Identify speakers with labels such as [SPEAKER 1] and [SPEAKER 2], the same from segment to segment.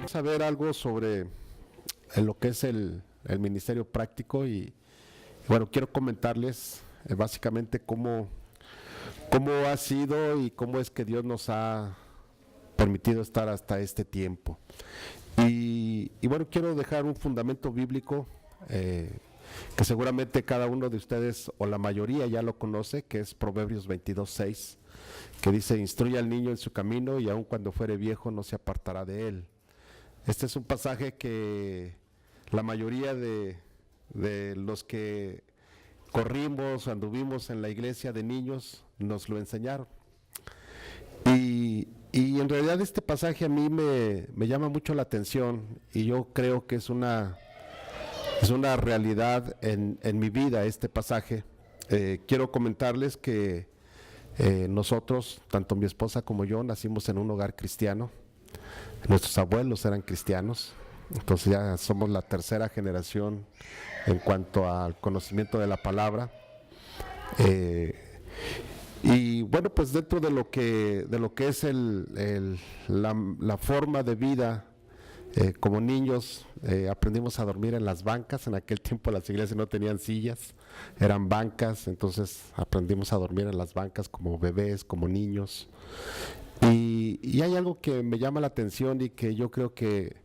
[SPEAKER 1] Saber algo sobre lo que es el ministerio práctico y bueno, quiero comentarles básicamente cómo ha sido y cómo es que Dios nos ha permitido estar hasta este tiempo. Y bueno, quiero dejar un fundamento bíblico que seguramente cada uno de ustedes o la mayoría ya lo conoce, que es Proverbios 22:6, que dice: instruye al niño en su camino y aun cuando fuere viejo no se apartará de él. Este es un pasaje que la mayoría de los que corrimos, anduvimos en la iglesia de niños, nos lo enseñaron. Y en realidad este pasaje a mí me llama mucho la atención y yo creo que es una realidad en mi vida este pasaje. Quiero comentarles que nosotros, tanto mi esposa como yo, nacimos en un hogar cristiano. Nuestros abuelos eran cristianos, entonces ya somos la tercera generación en cuanto al conocimiento de la palabra. Y bueno, pues dentro de lo que es la forma de vida, como niños aprendimos a dormir en las bancas. En aquel tiempo las iglesias no tenían sillas, eran bancas, entonces aprendimos a dormir en las bancas como bebés, como niños. Y hay algo que me llama la atención y que yo creo que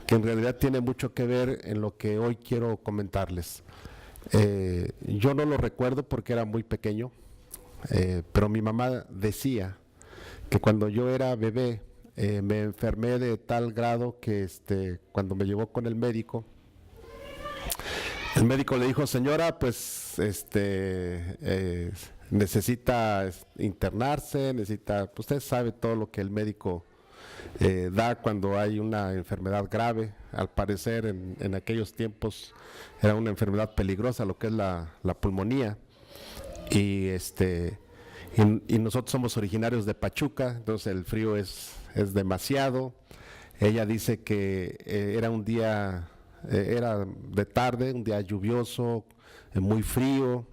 [SPEAKER 1] en realidad tiene mucho que ver en lo que hoy quiero comentarles. Yo no lo recuerdo porque era muy pequeño, pero mi mamá decía que cuando yo era bebé me enfermé de tal grado que cuando me llevó con el médico le dijo: señora, pues necesita internarse, usted sabe todo lo que el médico da cuando hay una enfermedad grave. Al parecer en aquellos tiempos era una enfermedad peligrosa, lo que es la pulmonía. Y y nosotros somos originarios de Pachuca, entonces el frío es demasiado. Ella dice que era un día, era de tarde, un día lluvioso, muy frío,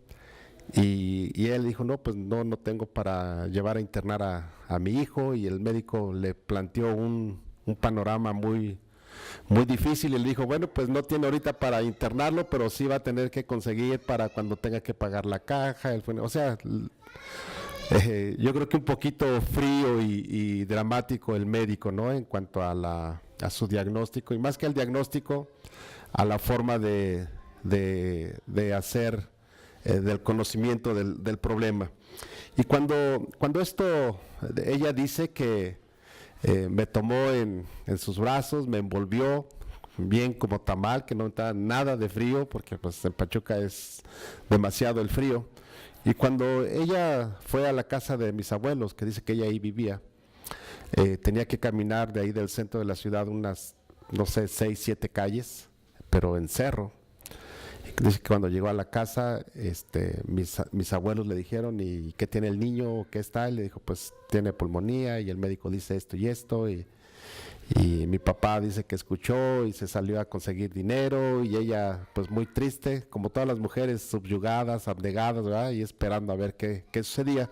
[SPEAKER 1] y él dijo: no, pues no tengo para llevar a internar a mi hijo. Y el médico le planteó un panorama muy difícil y le dijo: bueno, pues no tiene ahorita para internarlo, pero sí va a tener que conseguir para cuando tenga que pagar la caja. O sea, yo creo que un poquito frío y dramático el médico, ¿no? En cuanto a su diagnóstico, y más que al diagnóstico, a la forma de hacer del conocimiento del problema. Y cuando esto, ella dice que me tomó en sus brazos, me envolvió bien como tamal, que no está nada de frío, porque pues en Pachuca es demasiado el frío. Y cuando ella fue a la casa de mis abuelos, que dice que ella ahí vivía, tenía que caminar de ahí del centro de la ciudad unas, no sé, 6, 7 calles, pero en cerro. Y dice que cuando llegó a la casa, mis abuelos le dijeron: ¿y qué tiene el niño? ¿Qué está? Y le dijo: pues tiene pulmonía, y el médico dice esto y esto. Y mi papá dice que escuchó y se salió a conseguir dinero, y ella pues muy triste, como todas las mujeres, subyugadas, abnegadas, ¿verdad? Y esperando a ver qué sucedía.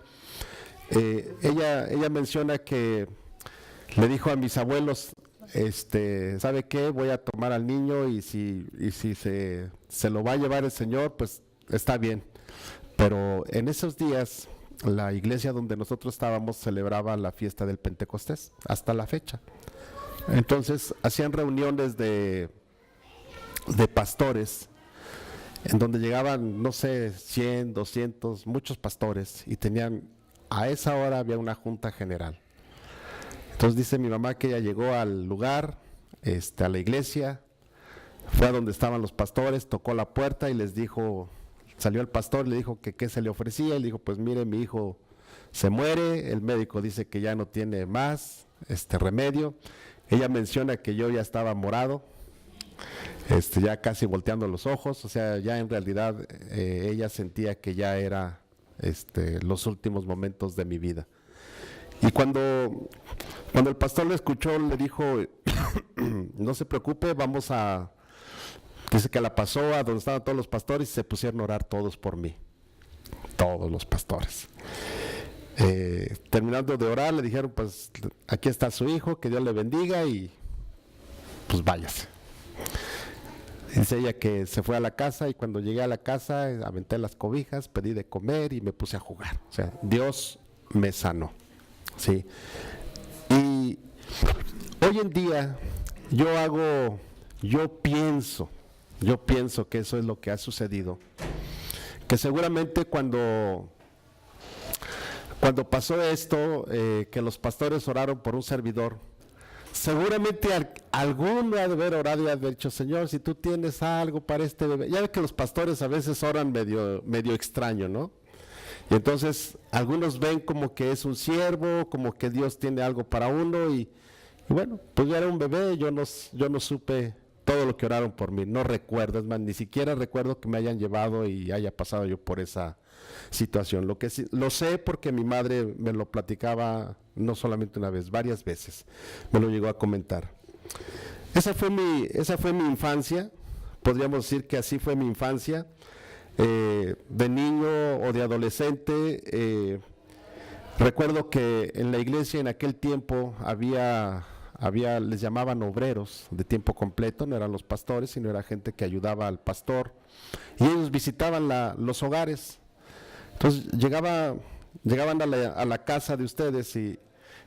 [SPEAKER 1] Ella menciona que le dijo a mis abuelos: ¿sabe qué? Voy a tomar al niño, y si se lo va a llevar el Señor, pues está bien. Pero en esos días la iglesia donde nosotros estábamos celebraba la fiesta del Pentecostés, hasta la fecha. Entonces hacían reuniones de pastores, en donde llegaban, no sé, 100, 200, muchos pastores, y a esa hora había una junta general. Entonces dice mi mamá que ella llegó al lugar, a la iglesia, fue a donde estaban los pastores, tocó la puerta y les dijo, salió el pastor, le dijo que qué se le ofrecía, y le dijo: pues mire, mi hijo se muere, el médico dice que ya no tiene más remedio. Ella menciona que yo ya estaba morado, ya casi volteando los ojos, o sea, ya en realidad ella sentía que ya era los últimos momentos de mi vida. Y cuando el pastor lo escuchó, le dijo: no se preocupe, dice que la pasó a donde estaban todos los pastores y se pusieron a orar todos por mí, todos los pastores. Terminando de orar, le dijeron: pues aquí está su hijo, que Dios le bendiga. Y pues váyase. Dice ella que se fue a la casa y cuando llegué a la casa aventé las cobijas, pedí de comer y me puse a jugar. O sea, Dios me sanó, ¿sí? Y hoy en día yo pienso que eso es lo que ha sucedido, que seguramente cuando pasó esto, que los pastores oraron por un servidor, seguramente alguno ha de haber orado y ha de haber dicho: Señor, si tú tienes algo para este bebé. Ya ve que los pastores a veces oran medio extraño, ¿no? Y entonces algunos ven como que es un siervo, como que Dios tiene algo para uno y bueno, pues yo era un bebé, yo no supe todo lo que oraron por mí, no recuerdo, es más, ni siquiera recuerdo que me hayan llevado y haya pasado yo por esa situación. Lo que sí, lo sé porque mi madre me lo platicaba no solamente una vez, varias veces, me lo llegó a comentar. Esa fue mi infancia, podríamos decir que así fue mi infancia. De niño o de adolescente, recuerdo que en la iglesia en aquel tiempo les llamaban obreros de tiempo completo, no eran los pastores, sino era gente que ayudaba al pastor, y ellos visitaban los hogares. Entonces llegaban a la casa de ustedes y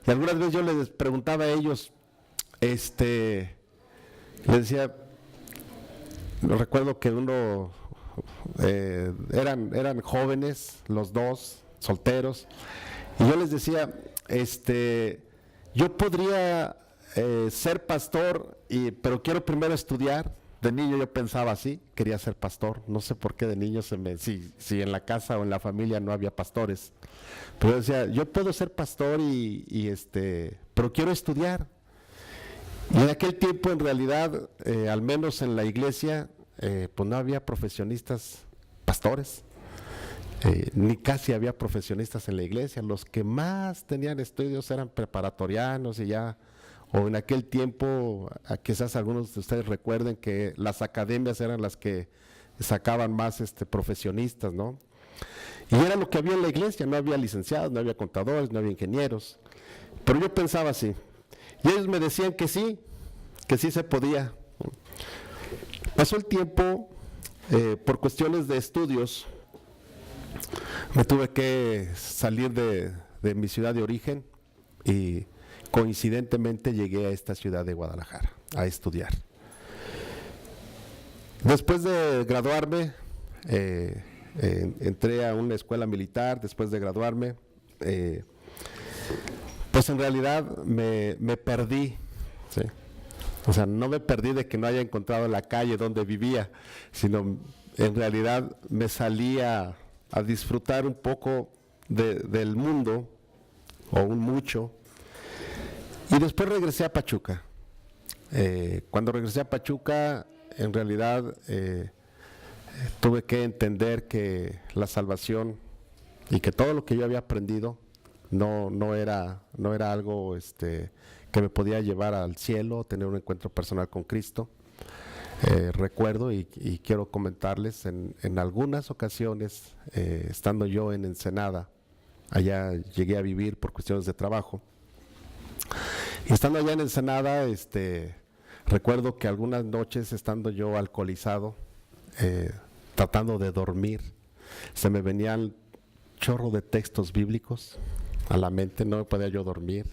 [SPEAKER 1] algunas veces yo les preguntaba a ellos, les decía, recuerdo que eran jóvenes, los dos, solteros, y yo les decía, yo podría ser pastor, pero quiero primero estudiar. De niño yo pensaba así, quería ser pastor, no sé por qué de niño si en la casa o en la familia no había pastores, pero yo decía, yo puedo ser pastor pero quiero estudiar. Y en aquel tiempo en realidad, al menos en la iglesia, pues no había profesionistas pastores, ni casi había profesionistas en la iglesia. Los que más tenían estudios eran preparatorianos y ya, o en aquel tiempo, quizás algunos de ustedes recuerden que las academias eran las que sacaban más profesionistas, ¿no? Y era lo que había en la iglesia, no había licenciados, no había contadores, no había ingenieros. Pero yo pensaba así, y ellos me decían que sí se podía. Pasó el tiempo, por cuestiones de estudios, me tuve que salir de mi ciudad de origen y coincidentemente llegué a esta ciudad de Guadalajara a estudiar. Después de graduarme, entré a una escuela militar. Después de graduarme, pues en realidad me perdí, ¿sí? O sea, no me perdí de que no haya encontrado la calle donde vivía, sino en realidad me salí a disfrutar un poco del mundo, o un mucho, y después regresé a Pachuca. Cuando regresé a Pachuca, en realidad tuve que entender que la salvación y que todo lo que yo había aprendido no era algo que me podía llevar al cielo, tener un encuentro personal con Cristo. Recuerdo y quiero comentarles, en algunas ocasiones, estando yo en Ensenada, allá llegué a vivir por cuestiones de trabajo, y estando allá en Ensenada, recuerdo que algunas noches, estando yo alcoholizado, tratando de dormir, se me venían chorro de textos bíblicos a la mente, no podía yo dormir.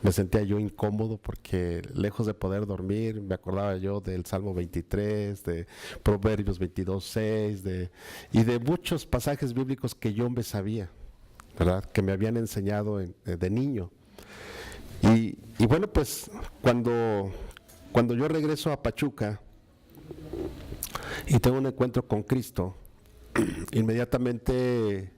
[SPEAKER 1] Me sentía yo incómodo porque lejos de poder dormir, me acordaba yo del Salmo 23, de Proverbios 22:6, y de muchos pasajes bíblicos que yo me sabía, ¿verdad? Que me habían enseñado de niño. Y bueno, pues cuando yo regreso a Pachuca y tengo un encuentro con Cristo, inmediatamente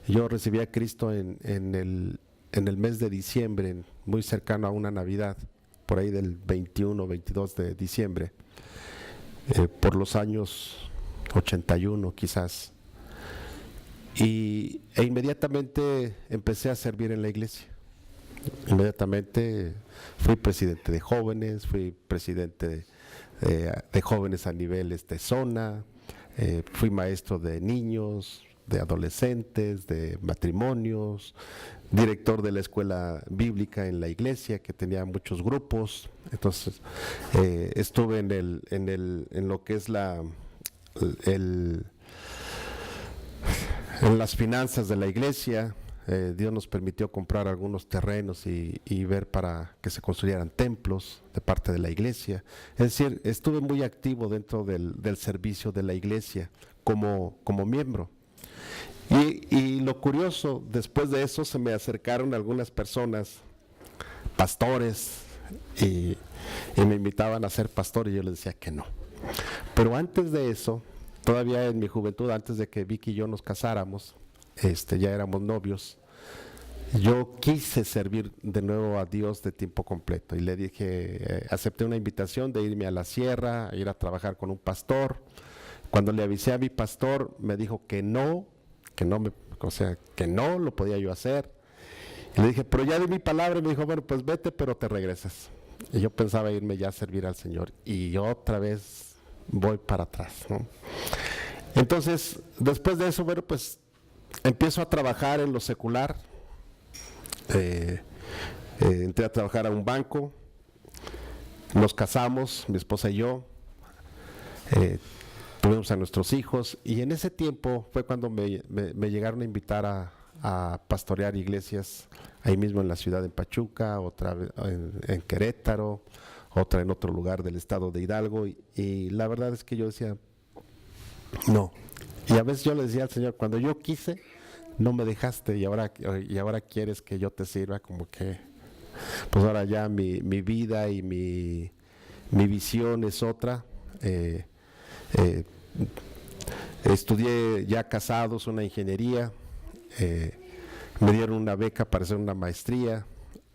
[SPEAKER 1] yo recibí a Cristo en el mes de diciembre, muy cercano a una Navidad, por ahí del 21 o 22 de diciembre, por los años 81 quizás. E inmediatamente empecé a servir en la iglesia. Inmediatamente fui presidente de jóvenes, fui presidente de jóvenes a nivel zona, fui maestro de niños, de adolescentes, de matrimonios, director de la escuela bíblica en la iglesia que tenía muchos grupos. Entonces estuve en lo que es en las finanzas de la iglesia. Dios nos permitió comprar algunos terrenos y ver para que se construyeran templos de parte de la iglesia. Es decir, estuve muy activo dentro del servicio de la iglesia como miembro. Y lo curioso, después de eso se me acercaron algunas personas, pastores, y me invitaban a ser pastor, y yo les decía que no. Pero antes de eso, todavía en mi juventud, antes de que Vicky y yo nos casáramos, ya éramos novios, yo quise servir de nuevo a Dios de tiempo completo y le dije, acepté una invitación de irme a la sierra, a ir a trabajar con un pastor. Cuando le avisé a mi pastor, me dijo que no lo podía yo hacer. Y le dije, pero ya di mi palabra, y me dijo, bueno, pues vete, pero te regresas. Y yo pensaba irme ya a servir al Señor, y otra vez voy para atrás, ¿no? Entonces, después de eso, bueno, pues empiezo a trabajar en lo secular. Entré a trabajar a un banco, nos casamos, mi esposa y yo, tuvimos a nuestros hijos, y en ese tiempo fue cuando me llegaron a invitar a pastorear iglesias ahí mismo en la ciudad de Pachuca, otra en Querétaro, otra en otro lugar del estado de Hidalgo, y la verdad es que yo decía, no. Y a veces yo le decía al Señor, cuando yo quise, no me dejaste, y ahora quieres que yo te sirva, como que, pues ahora ya mi vida y mi visión es otra. Estudié ya casados una ingeniería, me dieron una beca para hacer una maestría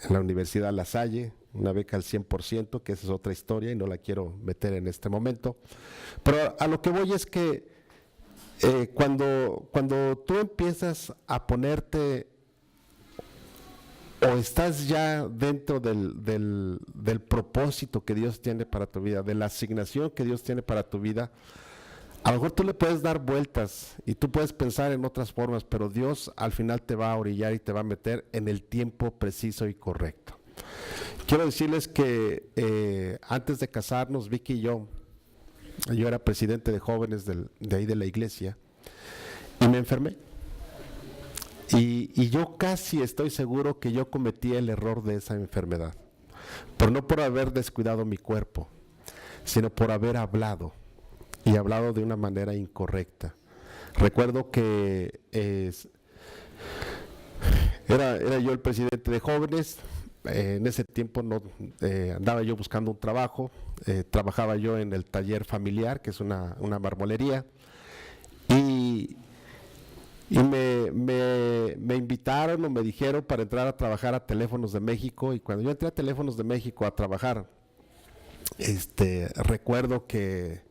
[SPEAKER 1] en la Universidad La Salle, una beca al 100%, que esa es otra historia y no la quiero meter en este momento. Pero a lo que voy es que cuando tú empiezas a ponerte o estás ya dentro del propósito que Dios tiene para tu vida, de la asignación que Dios tiene para tu vida, a lo mejor tú le puedes dar vueltas y tú puedes pensar en otras formas, pero Dios al final te va a orillar y te va a meter en el tiempo preciso y correcto. Quiero decirles que antes de casarnos, Vicky y yo era presidente de jóvenes de ahí de la iglesia, y me enfermé. Y yo casi estoy seguro que yo cometí el error de esa enfermedad, pero no por haber descuidado mi cuerpo, sino por haber hablado, y hablado de una manera incorrecta. Recuerdo que era yo el presidente de jóvenes. En ese tiempo andaba yo buscando un trabajo, trabajaba yo en el taller familiar, que es una marmolería, y me invitaron o me dijeron para entrar a trabajar a Teléfonos de México. Y cuando yo entré a Teléfonos de México a trabajar, recuerdo que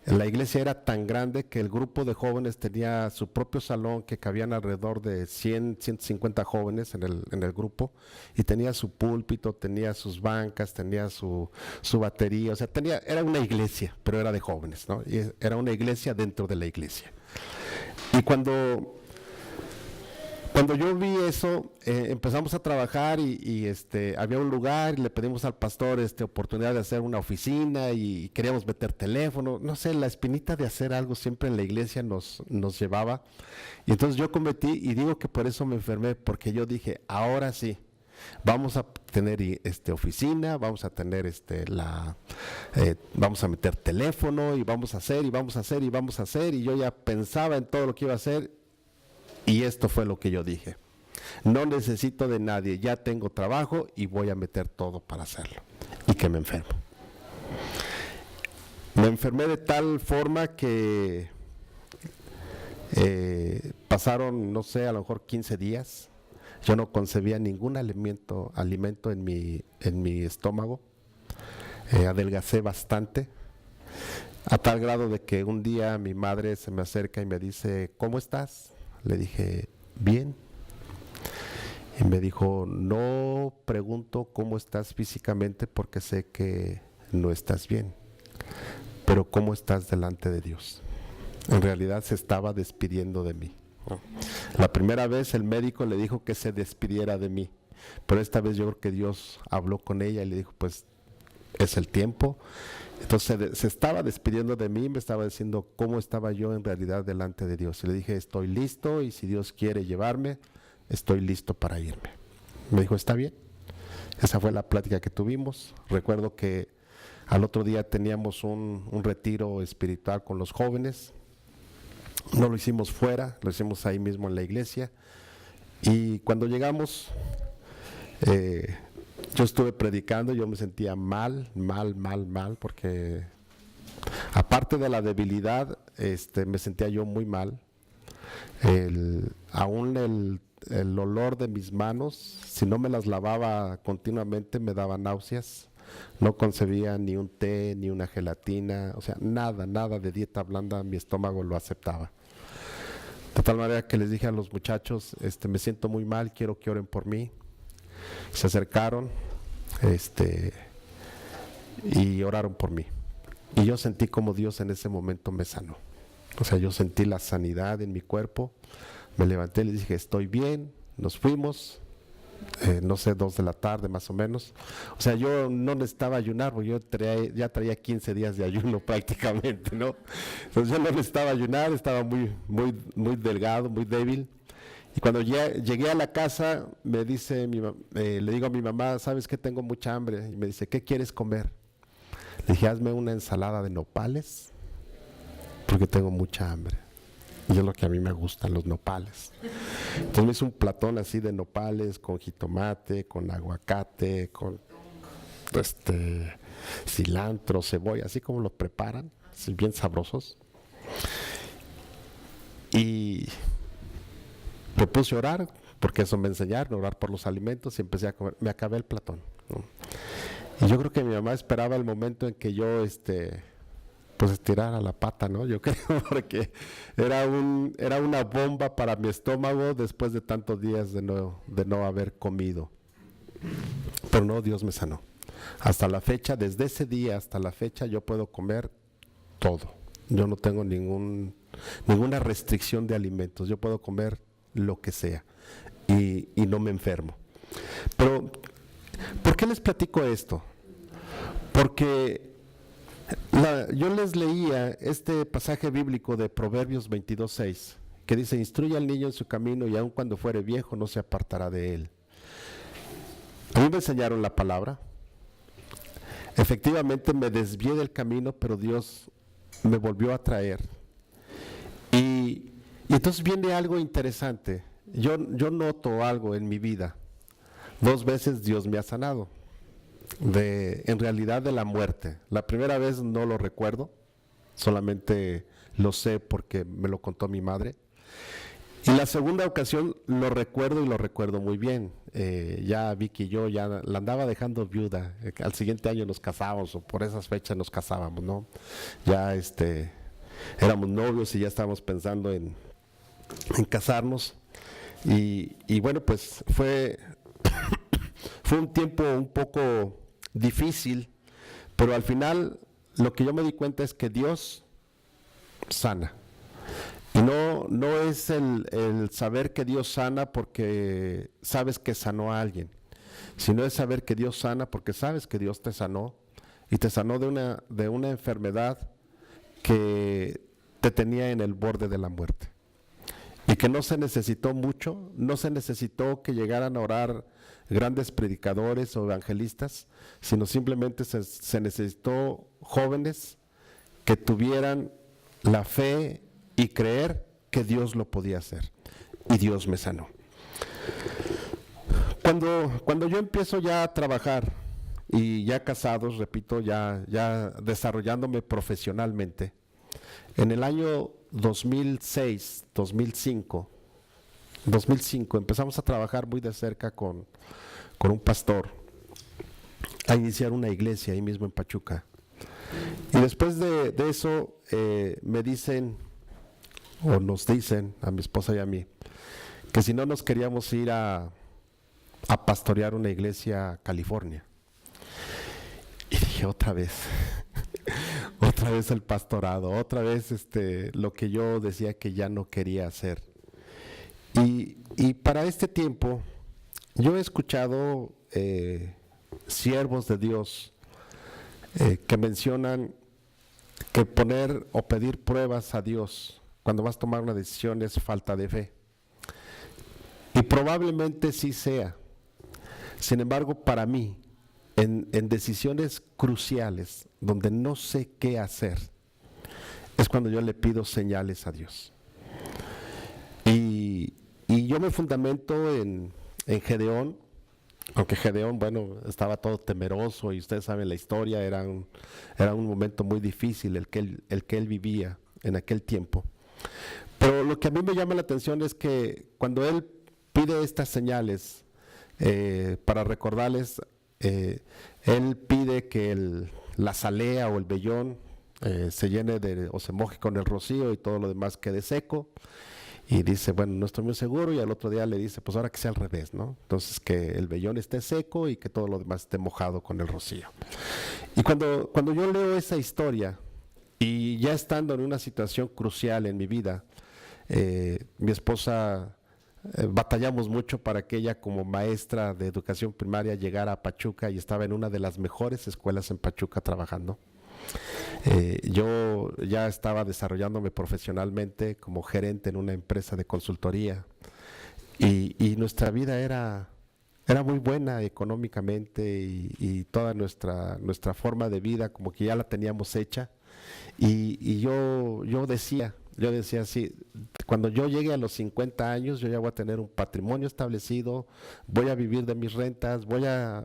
[SPEAKER 1] la iglesia era tan grande que el grupo de jóvenes tenía su propio salón, que cabían alrededor de 150 jóvenes en el grupo, y tenía su púlpito, tenía sus bancas, tenía su batería, o sea, era una iglesia, pero era de jóvenes, ¿no? Y era una iglesia dentro de la iglesia. Y cuando yo vi eso, empezamos a trabajar y había un lugar, y le pedimos al pastor oportunidad de hacer una oficina, y queríamos meter teléfono, no sé, la espinita de hacer algo siempre en la iglesia nos llevaba. Y entonces yo cometí, y digo que por eso me enfermé, porque yo dije, ahora sí, vamos a tener oficina, vamos a tener vamos a meter teléfono, y vamos a hacer, y vamos a hacer, y vamos a hacer, y yo ya pensaba en todo lo que iba a hacer. Y esto fue lo que yo dije: no necesito de nadie, ya tengo trabajo y voy a meter todo para hacerlo. Y que me enfermo. Me enfermé de tal forma que pasaron, no sé, a lo mejor 15 días. Yo no concebía ningún alimento en mi estómago. Adelgacé bastante, a tal grado de que un día mi madre se me acerca y me dice: ¿cómo estás? Le dije: bien. Y me dijo: no pregunto cómo estás físicamente, porque sé que no estás bien, pero cómo estás delante de Dios. En realidad se estaba despidiendo de mí. ¿no? La primera vez el médico le dijo que se despidiera de mí, pero esta vez yo creo que Dios habló con ella y le dijo, pues es el tiempo. Entonces se estaba despidiendo de mí, me estaba diciendo cómo estaba yo en realidad delante de Dios. Y le dije, estoy listo y si Dios quiere llevarme, estoy listo para irme. Me dijo, está bien. Esa fue la plática que tuvimos. Recuerdo que al otro día teníamos un retiro espiritual con los jóvenes. No lo hicimos fuera, lo hicimos ahí mismo en la iglesia. Y cuando llegamos, yo estuve predicando, yo me sentía mal, porque aparte de la debilidad, me sentía yo muy mal. Aún el olor de mis manos, si no me las lavaba continuamente, me daba náuseas. No concebía ni un té, ni una gelatina, o sea, nada de dieta blanda, mi estómago lo aceptaba. De tal manera que les dije a los muchachos, me siento muy mal, quiero que oren por mí. Se acercaron, y oraron por mí. Y yo sentí como Dios en ese momento me sanó. O sea, yo sentí la sanidad en mi cuerpo. Me levanté y les dije, estoy bien, nos fuimos. No sé, 2 de la tarde más o menos. O sea, yo no necesitaba ayunar, porque yo ya traía 15 días de ayuno prácticamente, ¿no? Entonces yo no necesitaba ayunar, estaba muy delgado, muy débil. Y cuando llegué a la casa, le digo a mi mamá, ¿sabes qué? Tengo mucha hambre. Y me dice, ¿qué quieres comer? Le dije, hazme una ensalada de nopales, porque tengo mucha hambre. Y es lo que a mí me gustan, los nopales. Entonces me hizo un platón así de nopales, con jitomate, con aguacate, con cilantro, cebolla, así como los preparan, así bien sabrosos. Y me puse a orar, porque eso me enseñaron, a orar por los alimentos, y empecé a comer. Me acabé el platón, ¿no? Y yo creo que mi mamá esperaba el momento en que yo pues estirara la pata, ¿no? Yo creo, porque era una bomba para mi estómago después de tantos días de no haber comido. Pero no, Dios me sanó. Hasta la fecha, desde ese día hasta la fecha, yo puedo comer todo. Yo no tengo ninguna restricción de alimentos. Yo puedo comer lo que sea y no me enfermo. Pero, ¿por qué les platico esto? Porque yo les leía este pasaje bíblico de Proverbios 22:6, que dice, instruye al niño en su camino y aun cuando fuere viejo no se apartará de él. A mí me enseñaron la palabra. Efectivamente me desvié del camino, pero Dios me volvió a traer. Y entonces viene algo interesante. Yo noto algo en mi vida. 2 veces Dios me ha sanado. En realidad de la muerte. La primera vez no lo recuerdo, solamente lo sé porque me lo contó mi madre. Y la segunda ocasión lo recuerdo y lo recuerdo muy bien. Ya Vicky y yo ya la andaba dejando viuda. Al siguiente año nos casábamos, o por esas fechas nos casábamos, ¿no? Ya éramos novios y ya estábamos pensando en casarnos. Y bueno, pues fue un tiempo un poco difícil, pero al final lo que yo me di cuenta es que Dios sana. Y no es el saber que Dios sana porque sabes que sanó a alguien, sino es saber que Dios sana porque sabes que Dios te sanó, y te sanó de una enfermedad que te tenía en el borde de la muerte. Y que no se necesitó mucho, no se necesitó que llegaran a orar grandes predicadores o evangelistas, sino simplemente se necesitó jóvenes que tuvieran la fe y creer que Dios lo podía hacer. Y Dios me sanó. Cuando yo empiezo ya a trabajar, y ya casados, repito, ya desarrollándome profesionalmente, en el año 2005 empezamos a trabajar muy de cerca con un pastor, a iniciar una iglesia ahí mismo en Pachuca. Y después de eso me dicen, o nos dicen a mi esposa y a mí, que si no nos queríamos ir a pastorear una iglesia a California. Y dije, otra vez el pastorado, otra vez lo que yo decía que ya no quería hacer. Y para este tiempo yo he escuchado siervos de Dios que mencionan que poner o pedir pruebas a Dios cuando vas a tomar una decisión es falta de fe. Y probablemente sí sea. Sin embargo, para mí, en decisiones cruciales donde no sé qué hacer, es cuando yo le pido señales a Dios. Y yo me fundamento en Gedeón, aunque Gedeón, bueno, estaba todo temeroso y ustedes saben la historia, era un momento muy difícil el que él vivía en aquel tiempo. Pero lo que a mí me llama la atención es que cuando él pide estas señales, para recordarles, él pide que la azalea o el vellón se llene o se moje con el rocío y todo lo demás quede seco. Y dice, bueno, no estoy muy seguro, y al otro día le dice, pues ahora que sea al revés, ¿no? Entonces que el vellón esté seco y que todo lo demás esté mojado con el rocío. Y cuando yo leo esa historia, y ya estando en una situación crucial en mi vida, mi esposa, batallamos mucho para que ella como maestra de educación primaria llegara a Pachuca, y estaba en una de las mejores escuelas en Pachuca trabajando. Yo ya estaba desarrollándome profesionalmente como gerente en una empresa de consultoría, y nuestra vida era muy buena económicamente, y toda nuestra forma de vida como que ya la teníamos hecha, y yo decía así, cuando yo llegue a los 50 años yo ya voy a tener un patrimonio establecido, voy a vivir de mis rentas,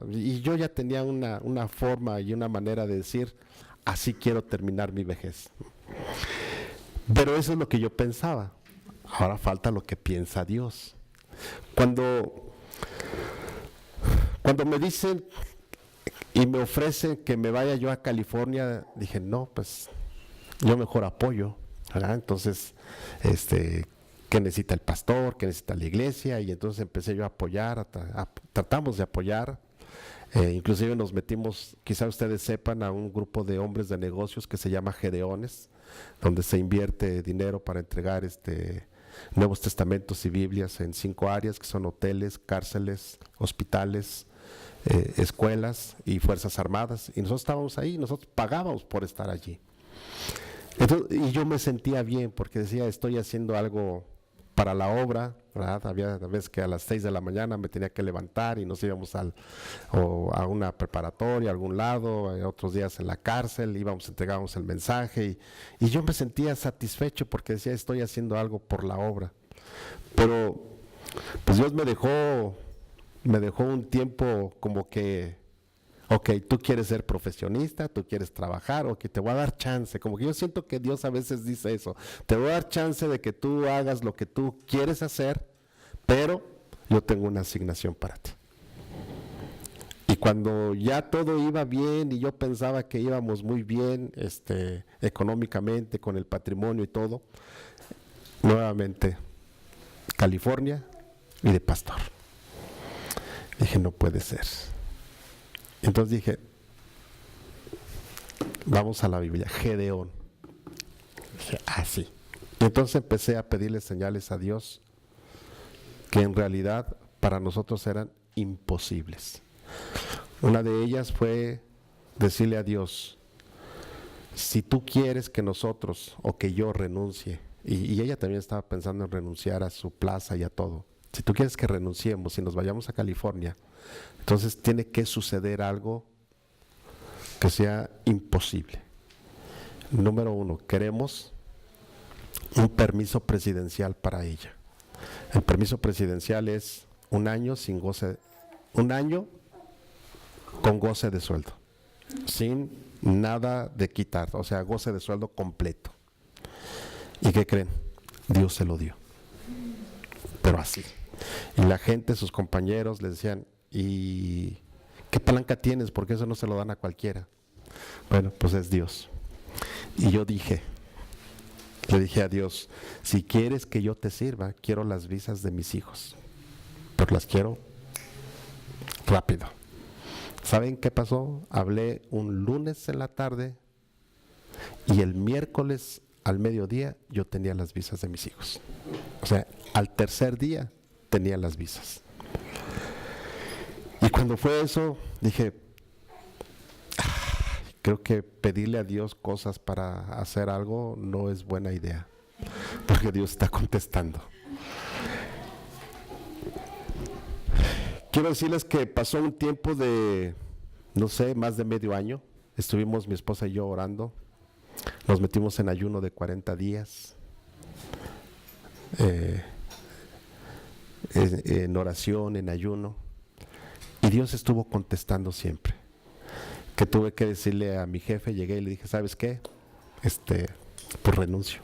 [SPEAKER 1] y yo ya tenía una forma y una manera de decir, así quiero terminar mi vejez. Pero eso es lo que yo pensaba. Ahora falta lo que piensa Dios. Cuando me dicen y me ofrecen que me vaya yo a California, dije, no, pues yo mejor apoyo, ¿verdad? Entonces, ¿qué necesita el pastor? ¿Qué necesita la iglesia? Y entonces empecé yo a apoyar, tratamos de apoyar. Inclusive nos metimos, quizá ustedes sepan, a un grupo de hombres de negocios que se llama Gedeones, donde se invierte dinero para entregar Nuevos Testamentos y Biblias en 5 áreas, que son hoteles, cárceles, hospitales, escuelas y fuerzas armadas. Y nosotros estábamos ahí, nosotros pagábamos por estar allí. Entonces, y yo me sentía bien porque decía, estoy haciendo algo para la obra, ¿verdad? Había veces que a las 6 de la mañana me tenía que levantar y nos íbamos a una preparatoria, a algún lado, otros días en la cárcel, entregábamos el mensaje, y yo me sentía satisfecho porque decía, estoy haciendo algo por la obra. Pero pues Dios me dejó un tiempo como que, ok, tú quieres ser profesionista, tú quieres trabajar, ok, te voy a dar chance. Como que yo siento que Dios a veces dice eso, te voy a dar chance de que tú hagas lo que tú quieres hacer, pero yo tengo una asignación para ti. Y cuando ya todo iba bien y yo pensaba que íbamos muy bien económicamente, con el patrimonio y todo, nuevamente California y de pastor. Dije, no puede ser. Entonces dije, vamos a la Biblia, Gedeón. Dije, sí. Y entonces empecé a pedirle señales a Dios que en realidad para nosotros eran imposibles. Una de ellas fue decirle a Dios, si tú quieres que nosotros o que yo renuncie, y ella también estaba pensando en renunciar a su plaza y a todo, si tú quieres que renunciemos y nos vayamos a California, entonces tiene que suceder algo que sea imposible. Número 1, queremos un permiso presidencial para ella. El permiso presidencial es 1 año sin goce, 1 año con goce de sueldo, sin nada de quitar, o sea, goce de sueldo completo. ¿Y qué creen? Dios se lo dio, pero así. Y la gente, sus compañeros, le decían, ¿y qué palanca tienes? Porque eso no se lo dan a cualquiera. Bueno, pues es Dios. Y yo le dije a Dios, si quieres que yo te sirva, quiero las visas de mis hijos, pero las quiero rápido. ¿Saben qué pasó? Hablé un lunes en la tarde y el miércoles al mediodía yo tenía las visas de mis hijos. O sea, al tercer día tenía las visas. Y cuando fue eso, dije, creo que pedirle a Dios cosas para hacer algo no es buena idea, porque Dios está contestando. Quiero decirles que pasó un tiempo de, no sé, más de medio año. Estuvimos mi esposa y yo orando. Nos metimos en ayuno de 40 días. En oración, en ayuno. Y Dios estuvo contestando siempre. Que tuve que decirle a mi jefe, llegué y le dije, ¿sabes qué? Pues renuncio.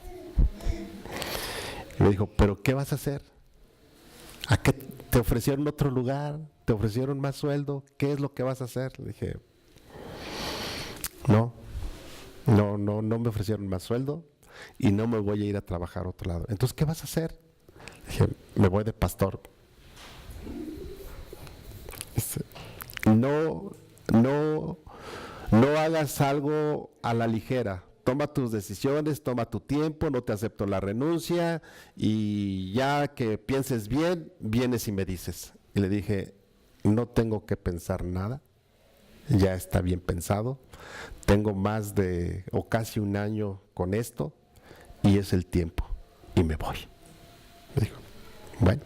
[SPEAKER 1] Y me dijo, ¿pero qué vas a hacer? ¿A qué te ofrecieron otro lugar? ¿Te ofrecieron más sueldo? ¿Qué es lo que vas a hacer? Le dije, no me ofrecieron más sueldo y no me voy a ir a trabajar a otro lado. Entonces, ¿qué vas a hacer? Le dije, me voy de pastor. No hagas algo a la ligera. Toma tus decisiones, toma tu tiempo, no te acepto la renuncia y ya que pienses bien, vienes y me dices. Y le dije, no tengo que pensar nada, ya está bien pensado, tengo más de o casi un año con esto y es el tiempo y me voy. Me dijo, bueno,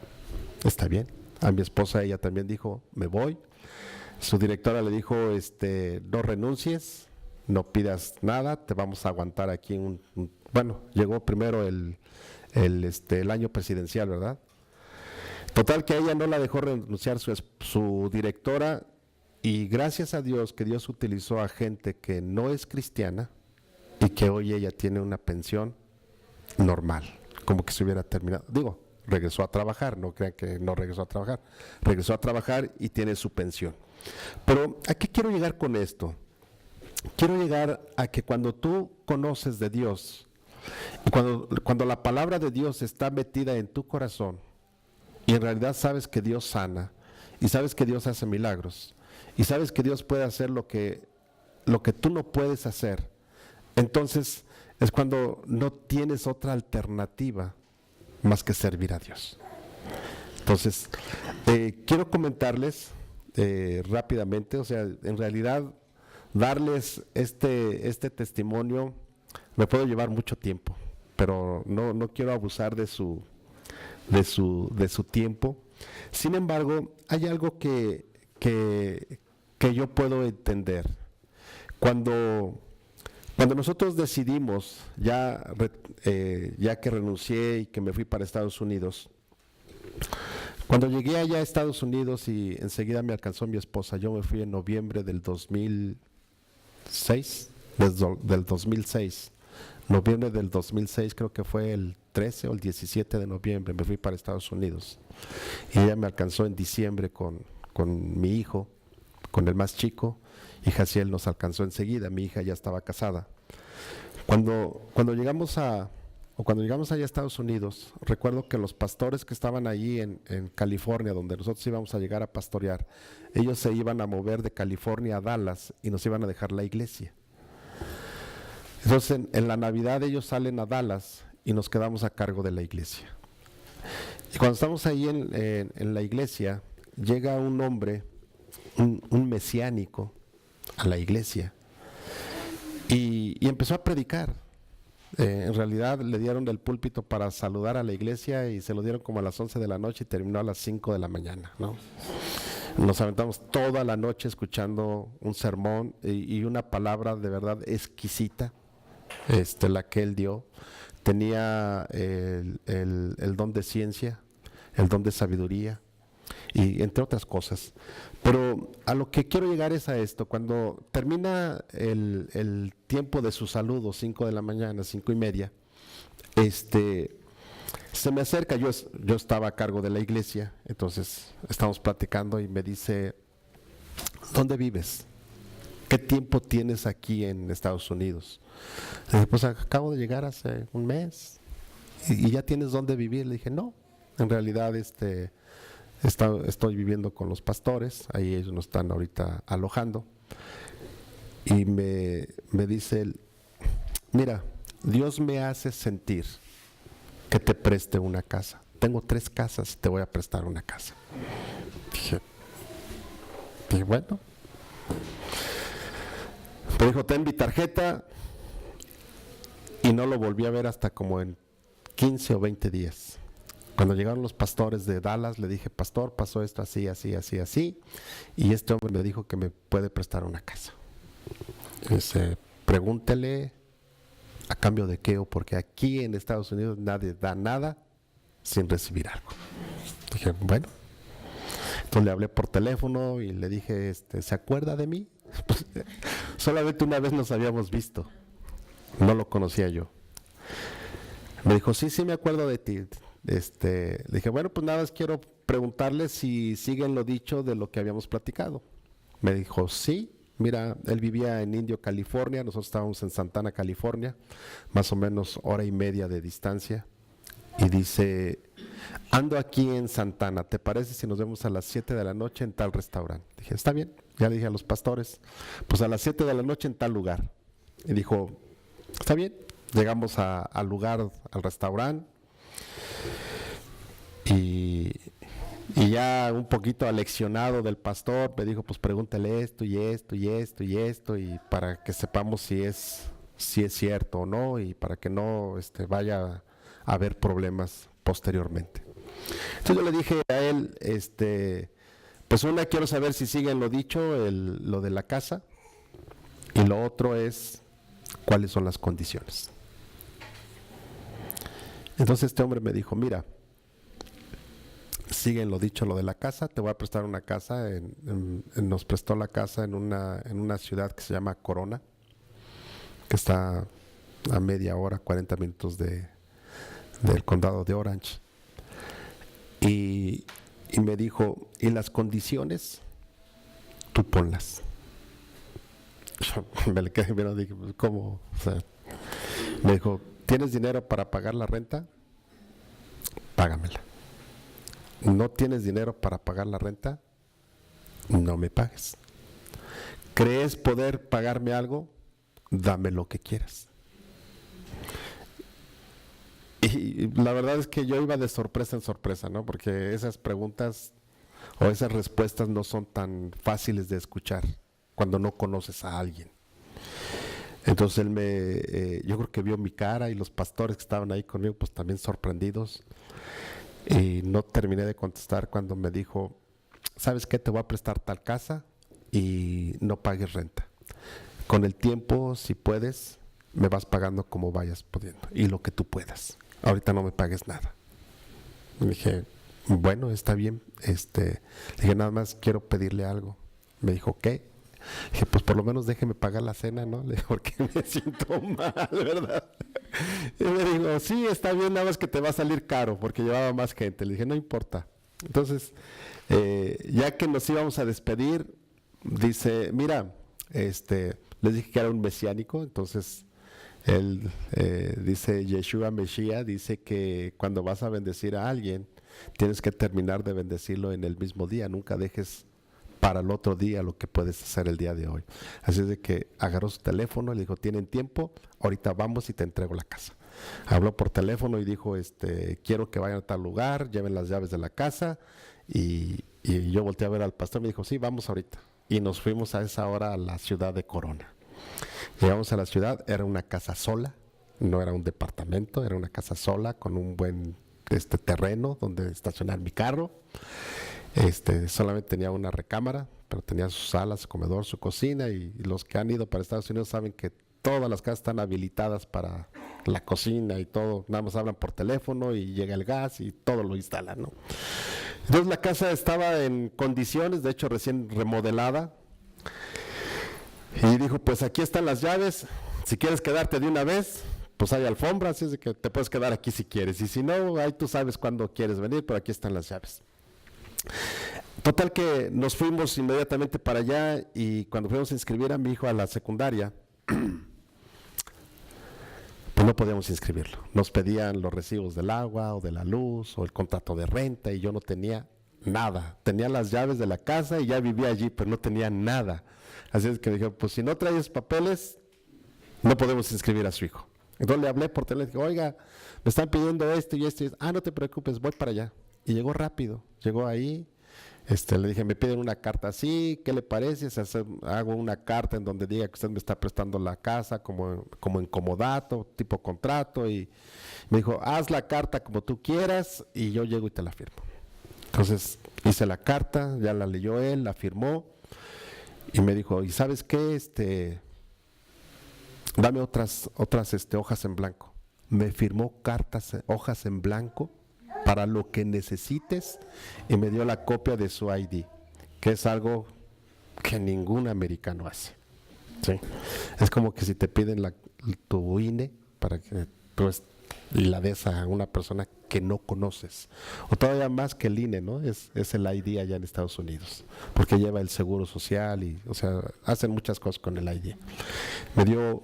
[SPEAKER 1] está bien. A mi esposa ella también dijo, me voy. Su directora le dijo, no renuncies, no pidas nada, te vamos a aguantar aquí bueno, llegó primero el año presidencial, ¿verdad? Total que a ella no la dejó renunciar su directora, y gracias a Dios que Dios utilizó a gente que no es cristiana y que hoy ella tiene una pensión normal, como que se hubiera terminado. Digo, regresó a trabajar, no crean que no regresó a trabajar y tiene su pensión. Pero ¿a qué quiero llegar con esto? Quiero llegar a que cuando tú conoces de Dios, y cuando la palabra de Dios está metida en tu corazón, y en realidad sabes que Dios sana, y sabes que Dios hace milagros, y sabes que Dios puede hacer lo que tú no puedes hacer, entonces es cuando no tienes otra alternativa más que servir a Dios. Entonces, quiero comentarles rápidamente, o sea, en realidad darles este testimonio me puede llevar mucho tiempo, pero no quiero abusar de su tiempo. Sin embargo, hay algo que yo puedo entender. Cuando nosotros decidimos, ya que renuncié y que me fui para Estados Unidos, cuando llegué allá a Estados Unidos y enseguida me alcanzó mi esposa, yo me fui en noviembre del 2006, noviembre del 2006, creo que fue el 13 o el 17 de noviembre, me fui para Estados Unidos. Y ella me alcanzó en diciembre con mi hijo, con el más chico, y Jaciel nos alcanzó enseguida, mi hija ya estaba casada. Cuando llegamos allá a Estados Unidos, recuerdo que los pastores que estaban allí en California, donde nosotros íbamos a llegar a pastorear, ellos se iban a mover de California a Dallas y nos iban a dejar la iglesia. Entonces en la Navidad ellos salen a Dallas y nos quedamos a cargo de la iglesia. Y cuando estamos ahí en la iglesia, llega un hombre, un mesiánico, a la iglesia y empezó a predicar. En realidad le dieron el púlpito para saludar a la iglesia y se lo dieron como a las 11 de la noche y terminó a las 5 de la mañana, ¿no? Nos aventamos toda la noche escuchando un sermón y una palabra de verdad exquisita, la que él dio. Tenía el don de ciencia, el don de sabiduría y entre otras cosas. Pero a lo que quiero llegar es a esto: cuando termina el tiempo de su saludo, 5 de la mañana, 5:30, se me acerca, yo estaba a cargo de la iglesia, entonces estamos platicando y me dice, ¿dónde vives? ¿Qué tiempo tienes aquí en Estados Unidos? Le dije, pues acabo de llegar hace un mes. ¿Y ya tienes dónde vivir? Le dije, no, en realidad estoy viviendo con los pastores, ahí ellos nos están ahorita alojando. Y me dice él, mira, Dios me hace sentir que te preste una casa. Tengo 3 casas y te voy a prestar una casa. Dije, bueno. Me dijo, ten mi tarjeta, y no lo volví a ver hasta como en 15 o 20 días. Cuando llegaron los pastores de Dallas, le dije, pastor, pasó esto así, así, así, así, y este hombre me dijo que me puede prestar una casa. Dice, pregúntele a cambio de qué, o porque aquí en Estados Unidos nadie da nada sin recibir algo. Dije, bueno. Entonces le hablé por teléfono y le dije, ¿se acuerda de mí? Pues, solamente una vez nos habíamos visto, no lo conocía yo. Me dijo, sí, me acuerdo de ti. Le dije, bueno, pues nada más quiero preguntarle si siguen lo dicho de lo que habíamos platicado. Me dijo, sí. Mira, él vivía en Indio, California, nosotros estábamos en Santana, California, más o menos 1:30 de distancia. Y dice, ando aquí en Santana, ¿te parece si nos vemos a las 7 de la noche en tal restaurante? Dije, está bien. Ya le dije a los pastores, pues a las 7 de la noche en tal lugar. Y dijo, está bien. Llegamos al lugar, al restaurante, y ya un poquito aleccionado del pastor, me dijo, pues pregúntale esto y esto y esto y esto, y para que sepamos si es cierto o no, y para que no vaya a haber problemas posteriormente. Entonces yo le dije a él, pues una, quiero saber si siguen lo dicho, lo de la casa, y lo otro es cuáles son las condiciones. Entonces este hombre me dijo, mira, siguen lo dicho, lo de la casa, te voy a prestar una casa, nos prestó la casa en una ciudad que se llama Corona, que está a media hora, 40 minutos del condado de Orange. Y me dijo, y las condiciones, tú ponlas. Yo me le quedé mirando y dije, ¿cómo? O sea, me dijo, ¿tienes dinero para pagar la renta? Págamela. ¿No tienes dinero para pagar la renta? No me pagues. ¿Crees poder pagarme algo? Dame lo que quieras. Y la verdad es que yo iba de sorpresa en sorpresa, ¿no? Porque esas preguntas o esas respuestas no son tan fáciles de escuchar cuando no conoces a alguien. Entonces él yo creo que vio mi cara, y los pastores que estaban ahí conmigo pues también sorprendidos, y no terminé de contestar cuando me dijo, ¿sabes qué? Te voy a prestar tal casa y no pagues renta. Con el tiempo, si puedes, me vas pagando como vayas pudiendo y lo que tú puedas. Ahorita no me pagues nada. Y dije, bueno, está bien. Dije, nada más quiero pedirle algo. Me dijo, ¿qué? Dije, pues por lo menos déjeme pagar la cena, ¿no? Le dije, porque me siento mal, ¿verdad? Y me dijo, sí, está bien, nada más que te va a salir caro, porque llevaba más gente. Le dije, no importa. Entonces, ya que nos íbamos a despedir, dice, mira, les dije que era un mesiánico, entonces él dice, Yeshua Mesías dice que cuando vas a bendecir a alguien, tienes que terminar de bendecirlo en el mismo día, nunca dejes para el otro día lo que puedes hacer el día de hoy. Así es de que agarró su teléfono y le dijo, ¿tienen tiempo? Ahorita vamos y te entrego la casa. Habló por teléfono y dijo, quiero que vayan a tal lugar, lleven las llaves de la casa, y yo volteé a ver al pastor y me dijo, sí, vamos ahorita. Y nos fuimos a esa hora a la ciudad de Corona. Llegamos a la ciudad, era una casa sola, no era un departamento, era una casa sola con un buen terreno donde estacionar mi carro. Solamente tenía una recámara, pero tenía sus salas, su comedor, su cocina, y los que han ido para Estados Unidos saben que todas las casas están habilitadas para la cocina y todo, nada más hablan por teléfono y llega el gas y todo lo instalan, ¿no? Entonces la casa estaba en condiciones, de hecho recién remodelada, y dijo, pues aquí están las llaves, si quieres quedarte de una vez, pues hay alfombra, así es de que te puedes quedar aquí si quieres, y si no, ahí tú sabes cuándo quieres venir, pero aquí están las llaves. Total que nos fuimos inmediatamente para allá, y cuando fuimos a inscribir a mi hijo a la secundaria, pues no podíamos inscribirlo. Nos pedían los recibos del agua o de la luz o el contrato de renta, y yo no tenía nada. Tenía las llaves de la casa y ya vivía allí, pero no tenía nada. Así es que dije, pues si no traes papeles, no podemos inscribir a su hijo. Entonces le hablé por teléfono, dije, oiga, me están pidiendo esto y esto. Ah, no te preocupes, voy para allá. Y llegó rápido, llegó ahí. Le dije, me piden una carta así, ¿qué le parece? Hago una carta en donde diga que usted me está prestando la casa como en comodato, tipo contrato, y me dijo, haz la carta como tú quieras y yo llego y te la firmo. Entonces hice la carta, ya la leyó él, la firmó y me dijo, ¿y sabes qué? Dame otras hojas en blanco. Me firmó hojas en blanco para lo que necesites y me dio la copia de su ID, que es algo que ningún americano hace. ¿Sí? Es como que si te piden tu INE para que y la des a una persona que no conoces, o todavía más que el INE, ¿no? Es el ID allá en Estados Unidos, porque lleva el seguro social y, o sea, hacen muchas cosas con el ID.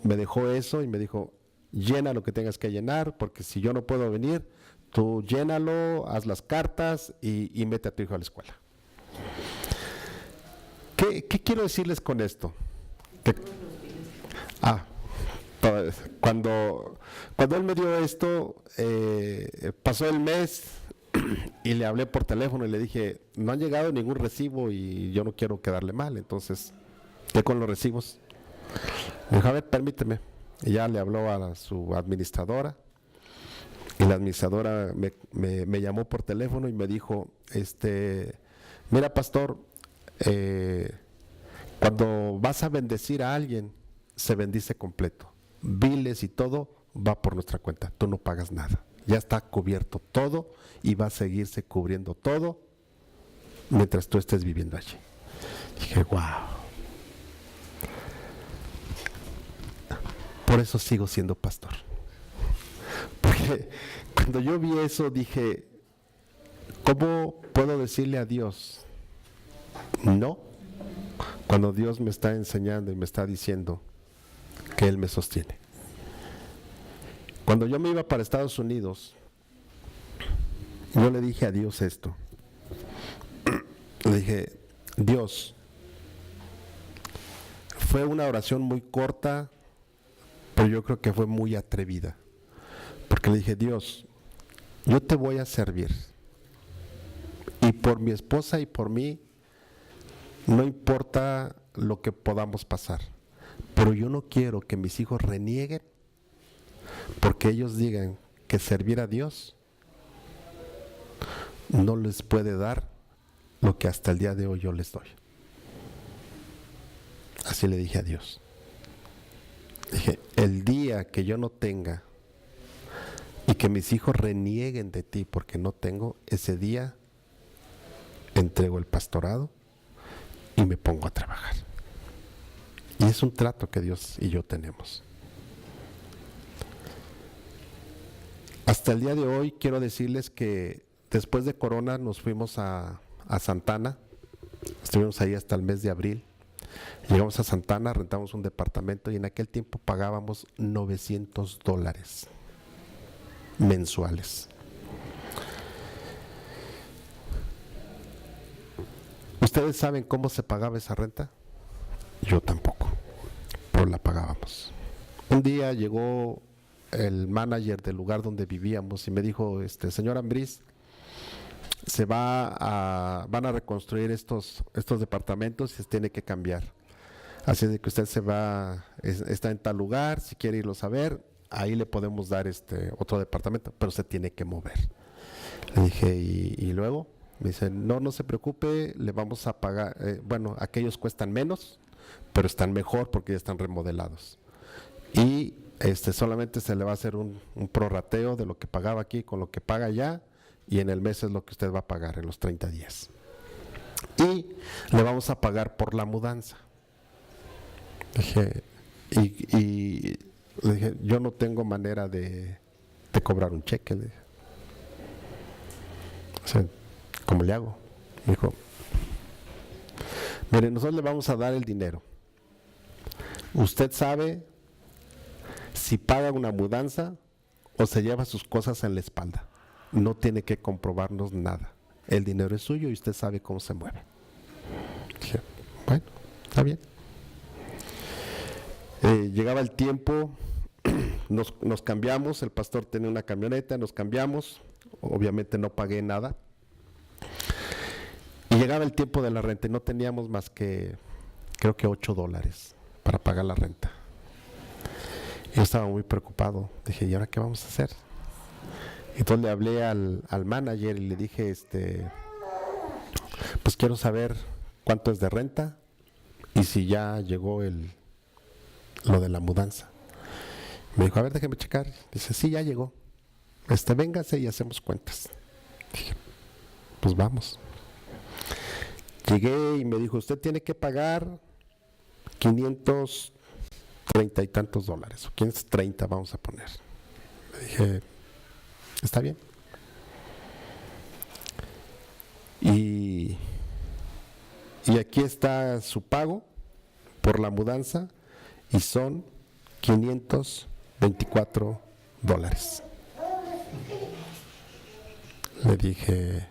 [SPEAKER 1] Me dejó eso y me dijo, llena lo que tengas que llenar, porque si yo no puedo venir, tú llénalo, haz las cartas y mete a tu hijo a la escuela. ¿Qué quiero decirles con esto? Cuando él me dio esto, pasó el mes y le hablé por teléfono y le dije, no han llegado ningún recibo y yo no quiero quedarle mal, entonces, ¿qué con los recibos? Me dijo, a ver, permíteme. Y ya le habló a su administradora y la administradora me llamó por teléfono y me dijo, mira, pastor, cuando vas a bendecir a alguien, se bendice completo. Biles y todo va por nuestra cuenta, tú no pagas nada. Ya está cubierto todo y va a seguirse cubriendo todo mientras tú estés viviendo allí. Dije, wow. Por eso sigo siendo pastor. Porque cuando yo vi eso dije, ¿cómo puedo decirle a Dios no? Cuando Dios me está enseñando y me está diciendo que Él me sostiene. Cuando yo me iba para Estados Unidos, yo le dije a Dios esto. Le dije, Dios, fue una oración muy corta, pero yo creo que fue muy atrevida. Porque le dije, Dios, yo te voy a servir. Y por mi esposa y por mí, no importa lo que podamos pasar. Pero yo no quiero que mis hijos renieguen porque ellos digan que servir a Dios no les puede dar lo que hasta el día de hoy yo les doy. Así le dije a Dios. Dije, el día que yo no tenga y que mis hijos renieguen de ti porque no tengo, ese día entrego el pastorado y me pongo a trabajar. Y es un trato que Dios y yo tenemos. Hasta el día de hoy quiero decirles que después de Corona nos fuimos a Santana. Estuvimos ahí hasta el mes de abril. Llegamos a Santana, rentamos un departamento y en aquel tiempo pagábamos $900 mensuales. ¿Ustedes saben cómo se pagaba esa renta? Yo tampoco, pero la pagábamos. Un día llegó el manager del lugar donde vivíamos y me dijo, señor Ambriz, van a reconstruir estos departamentos y se tiene que cambiar. Así de que usted está en tal lugar, si quiere irlos a ver, ahí le podemos dar otro departamento, pero se tiene que mover. Le dije, ¿y luego? Me dice, no se preocupe, le vamos a pagar, aquellos cuestan menos, pero están mejor porque ya están remodelados. Y solamente se le va a hacer un prorrateo de lo que pagaba aquí con lo que paga allá, y en el mes es lo que usted va a pagar en los 30 días. Y le vamos a pagar por la mudanza. Dije, y le dije, yo no tengo manera de cobrar un cheque. Le dije. O sea, ¿cómo le hago? Me dijo, mire, nosotros le vamos a dar el dinero. Usted sabe si paga una mudanza o se lleva sus cosas en la espalda. No tiene que comprobarnos nada. El dinero es suyo y usted sabe cómo se mueve. Dije, bueno, está bien. Llegaba el tiempo nos cambiamos, el pastor tenía una camioneta, nos cambiamos, obviamente no pagué nada. Y llegaba el tiempo de la renta y no teníamos más que, creo que $8 para pagar la renta. Yo estaba muy preocupado, dije, ¿y ahora qué vamos a hacer? Entonces le hablé al manager y le dije, pues quiero saber cuánto es de renta y si ya llegó lo de la mudanza. Me dijo, a ver, déjeme checar. Dice, sí, ya llegó. Véngase y hacemos cuentas. Dije, pues vamos. Llegué y me dijo, usted tiene que pagar 530 y tantos dólares, o 530 vamos a poner. Le dije, está bien. Y aquí está su pago por la mudanza y son $524. Le dije,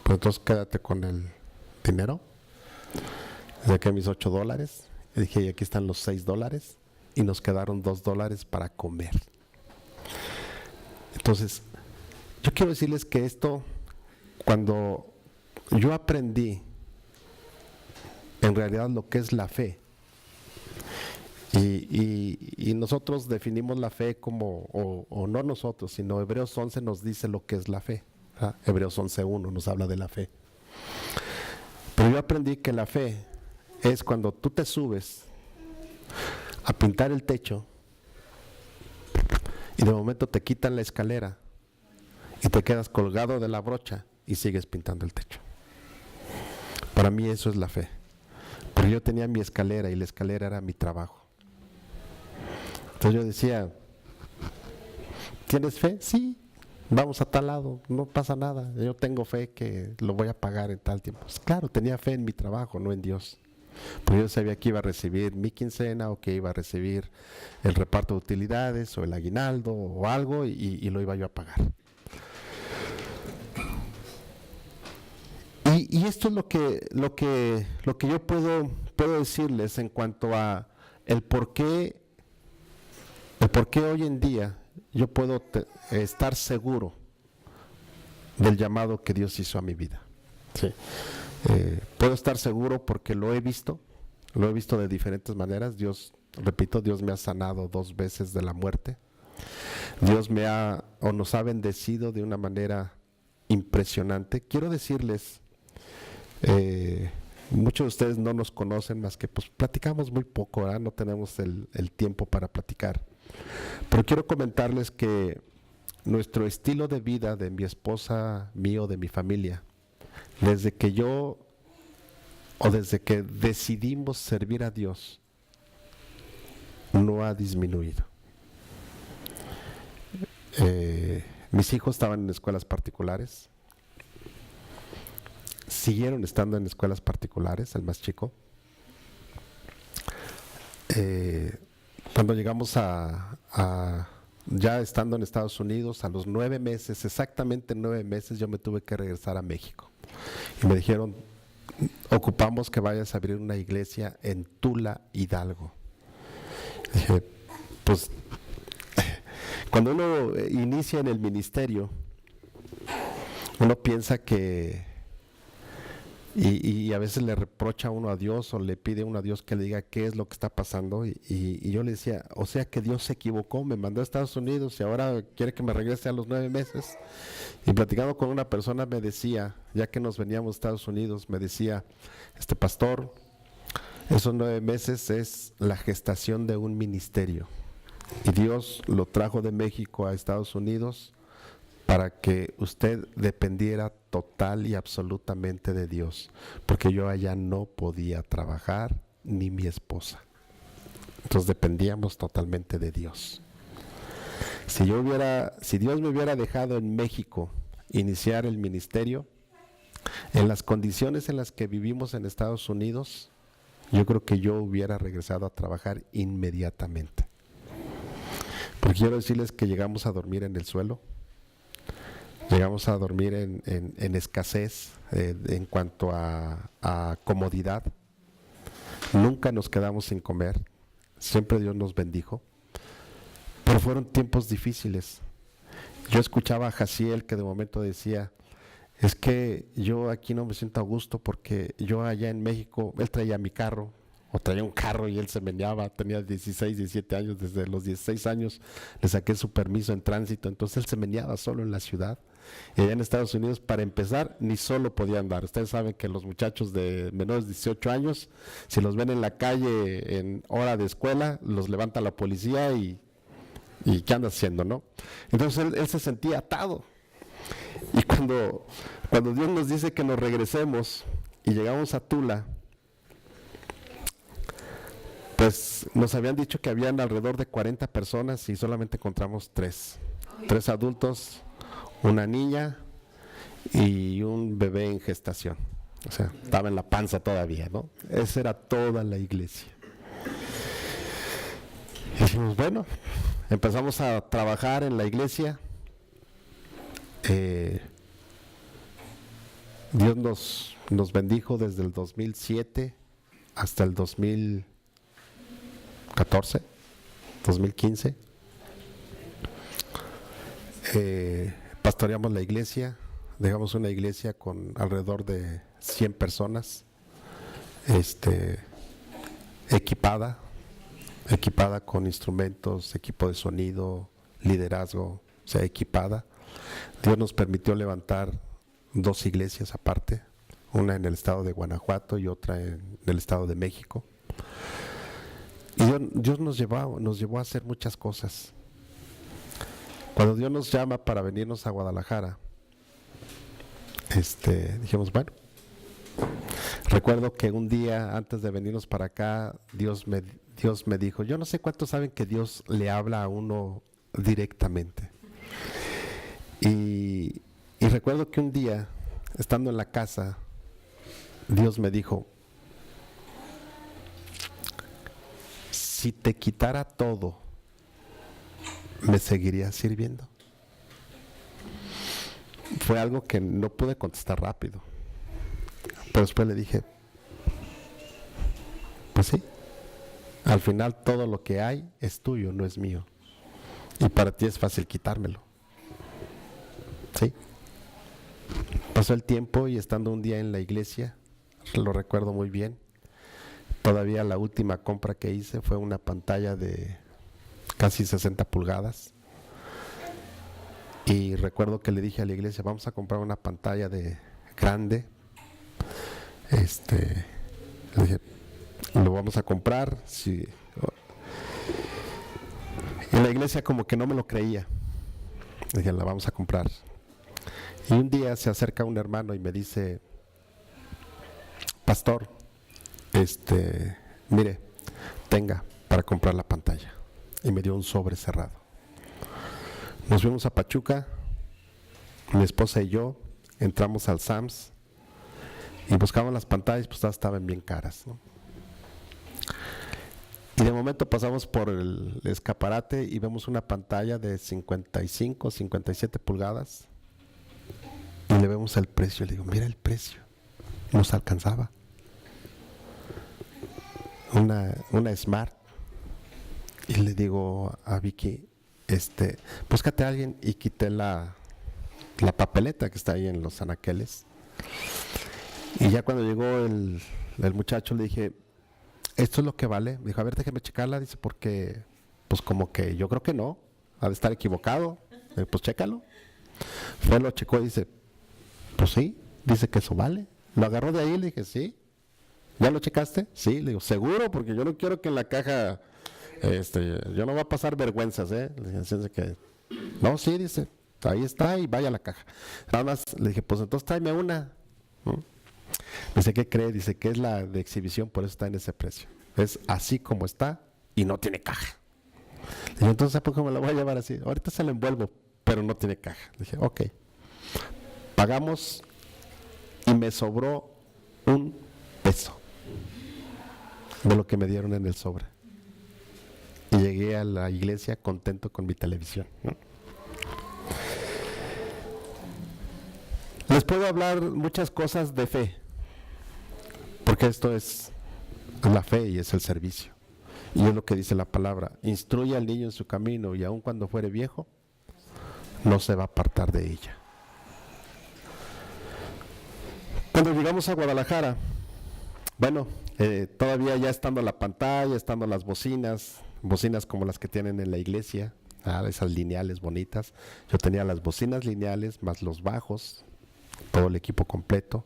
[SPEAKER 1] pues entonces quédate con el dinero. Saqué mis $8. Le dije, y aquí están los $6 y nos quedaron $2 para comer. Entonces, yo quiero decirles que esto, cuando yo aprendí en realidad lo que es la fe, y nosotros definimos la fe como, o no nosotros, sino Hebreos 11 nos dice lo que es la fe. Hebreos 11:1 nos habla de la fe. Pero yo aprendí que la fe es cuando tú te subes a pintar el techo y de momento te quitan la escalera y te quedas colgado de la brocha y sigues pintando el techo. Para mí eso es la fe. Porque yo tenía mi escalera y la escalera era mi trabajo. Entonces yo decía, ¿tienes fe? Sí, vamos a tal lado, no pasa nada. Yo tengo fe que lo voy a pagar en tal tiempo. Pues claro, tenía fe en mi trabajo, no en Dios. Porque yo sabía que iba a recibir mi quincena o que iba a recibir el reparto de utilidades o el aguinaldo o algo y lo iba yo a pagar. Y esto es lo que yo puedo decirles en cuanto a el por qué hoy en día yo puedo estar seguro del llamado que Dios hizo a mi vida. Sí. Puedo estar seguro porque lo he visto de diferentes maneras. Dios me ha sanado 2 veces de la muerte. Dios nos ha bendecido de una manera impresionante. Quiero decirles, muchos de ustedes no nos conocen más que pues platicamos muy poco, ¿verdad? No tenemos el tiempo para platicar. Pero quiero comentarles que nuestro estilo de vida de mi esposa, mío, de mi familia, desde que decidimos servir a Dios, no ha disminuido. Mis hijos estaban en escuelas particulares, siguieron estando en escuelas particulares, el más chico. Cuando llegamos ya estando en Estados Unidos, a los 9 meses, exactamente 9 meses, yo me tuve que regresar a México. Y me dijeron, ocupamos que vayas a abrir una iglesia en Tula, Hidalgo. Dije, pues, cuando uno inicia en el ministerio, uno piensa que, y a veces le reprocha uno a Dios o le pide uno a Dios que le diga qué es lo que está pasando, y yo le decía, o sea que Dios se equivocó, me mandó a Estados Unidos y ahora quiere que me regrese a los 9 meses. Y platicando con una persona me decía, ya que nos veníamos a Estados Unidos, me decía, pastor, esos 9 meses es la gestación de un ministerio, y Dios lo trajo de México a Estados Unidos para que usted dependiera total y absolutamente de Dios, porque yo allá no podía trabajar, ni mi esposa. Entonces dependíamos totalmente de Dios. Si Dios me hubiera dejado en México iniciar el ministerio, en las condiciones en las que vivimos en Estados Unidos, yo creo que yo hubiera regresado a trabajar inmediatamente. Porque quiero decirles que llegamos a dormir en el suelo. Llegamos a dormir en escasez en cuanto a comodidad. Nunca nos quedamos sin comer. Siempre Dios nos bendijo. pero fueron tiempos difíciles. Yo escuchaba a Jaciel que de momento decía, es que yo aquí no me siento a gusto porque yo allá en México, él traía mi carro, o traía un carro y él se meneaba, tenía 16, 17 años, desde los 16 años le saqué su permiso en tránsito, entonces él se meneaba solo en la ciudad. Y allá en Estados Unidos, para empezar, ni solo podía andar. Ustedes saben que los muchachos de menores de 18 años, si los ven en la calle en hora de escuela, los levanta la policía y ¿qué anda haciendo, no? Entonces él se sentía atado. Y cuando Dios nos dice que nos regresemos y llegamos a Tula, pues nos habían dicho que habían alrededor de 40 personas y solamente encontramos 3 adultos, una niña y un bebé en gestación. O sea, estaba en la panza todavía, ¿no? Esa era toda la iglesia. Y dijimos, bueno, empezamos a trabajar en la iglesia. Dios nos bendijo desde el 2007 hasta el 2014, 2015. Pastoreamos la iglesia, dejamos una iglesia con alrededor de 100 personas, equipada con instrumentos, equipo de sonido, liderazgo, o sea, equipada. Dios nos permitió levantar 2 iglesias aparte, una en el estado de Guanajuato y otra en el estado de México. Y Dios nos llevó a hacer muchas cosas. Cuando Dios nos llama para venirnos a Guadalajara, dijimos, bueno, recuerdo que un día antes de venirnos para acá, Dios me dijo, yo no sé cuántos saben que Dios le habla a uno directamente. Y recuerdo que un día, estando en la casa, Dios me dijo, si te quitara todo, ¿me seguirías sirviendo? Fue algo que no pude contestar rápido, pero después le dije, pues sí, al final todo lo que hay es tuyo, no es mío, y para ti es fácil quitármelo. Sí. Pasó el tiempo y estando un día en la iglesia, lo recuerdo muy bien, todavía la última compra que hice fue una pantalla de casi 60 pulgadas. Y recuerdo que le dije a la iglesia, vamos a comprar una pantalla de grande. Le dije, lo vamos a comprar. Sí. Y la iglesia como que no me lo creía. Le dije, la vamos a comprar. Y un día se acerca un hermano y me dice, pastor, mire, tenga para comprar la pantalla. Y me dio un sobre cerrado. Nos fuimos a Pachuca, mi esposa y yo, entramos al Sam's y buscamos las pantallas, pues todas estaban bien caras, ¿no? Y de momento pasamos por el escaparate y vemos una pantalla de 55, 57 pulgadas y le vemos el precio. Le digo, mira el precio, nos alcanzaba. Una Smart. Y le digo a Vicky, búscate a alguien, y quité la papeleta que está ahí en los anaqueles. Y ya cuando llegó el muchacho le dije, ¿esto es lo que vale? Me dijo, a ver, déjeme checarla. Dice, porque pues como que yo creo que no, ha de estar equivocado. Pues chécalo. Fue, lo checó y dice, pues sí, dice que eso vale. Lo agarró de ahí y le dije, sí. ¿Ya lo checaste? Sí. Le digo, seguro, porque yo no quiero que en la caja, yo no voy a pasar vergüenzas, Le dije, que no, sí, dice, ahí está y vaya a la caja. Nada más le dije, pues entonces tráeme una. Dice, ¿qué cree? Dice que es la de exhibición, por eso está en ese precio. Es así como está y no tiene caja. Le dije, entonces, ¿a poco me la voy a llevar así? Ahorita se la envuelvo, pero no tiene caja. Le dije, ok. Pagamos y me sobró $1 de lo que me dieron en el sobre. Y llegué a la iglesia contento con mi televisión, ¿no? Les puedo hablar muchas cosas de fe, porque esto es la fe y es el servicio. Y es lo que dice la palabra: instruye al niño en su camino, y aun cuando fuere viejo, no se va a apartar de ella. Cuando llegamos a Guadalajara, bueno, todavía ya estando la pantalla, estando las bocinas como las que tienen en la iglesia, esas lineales bonitas. Yo tenía las bocinas lineales más los bajos, todo el equipo completo.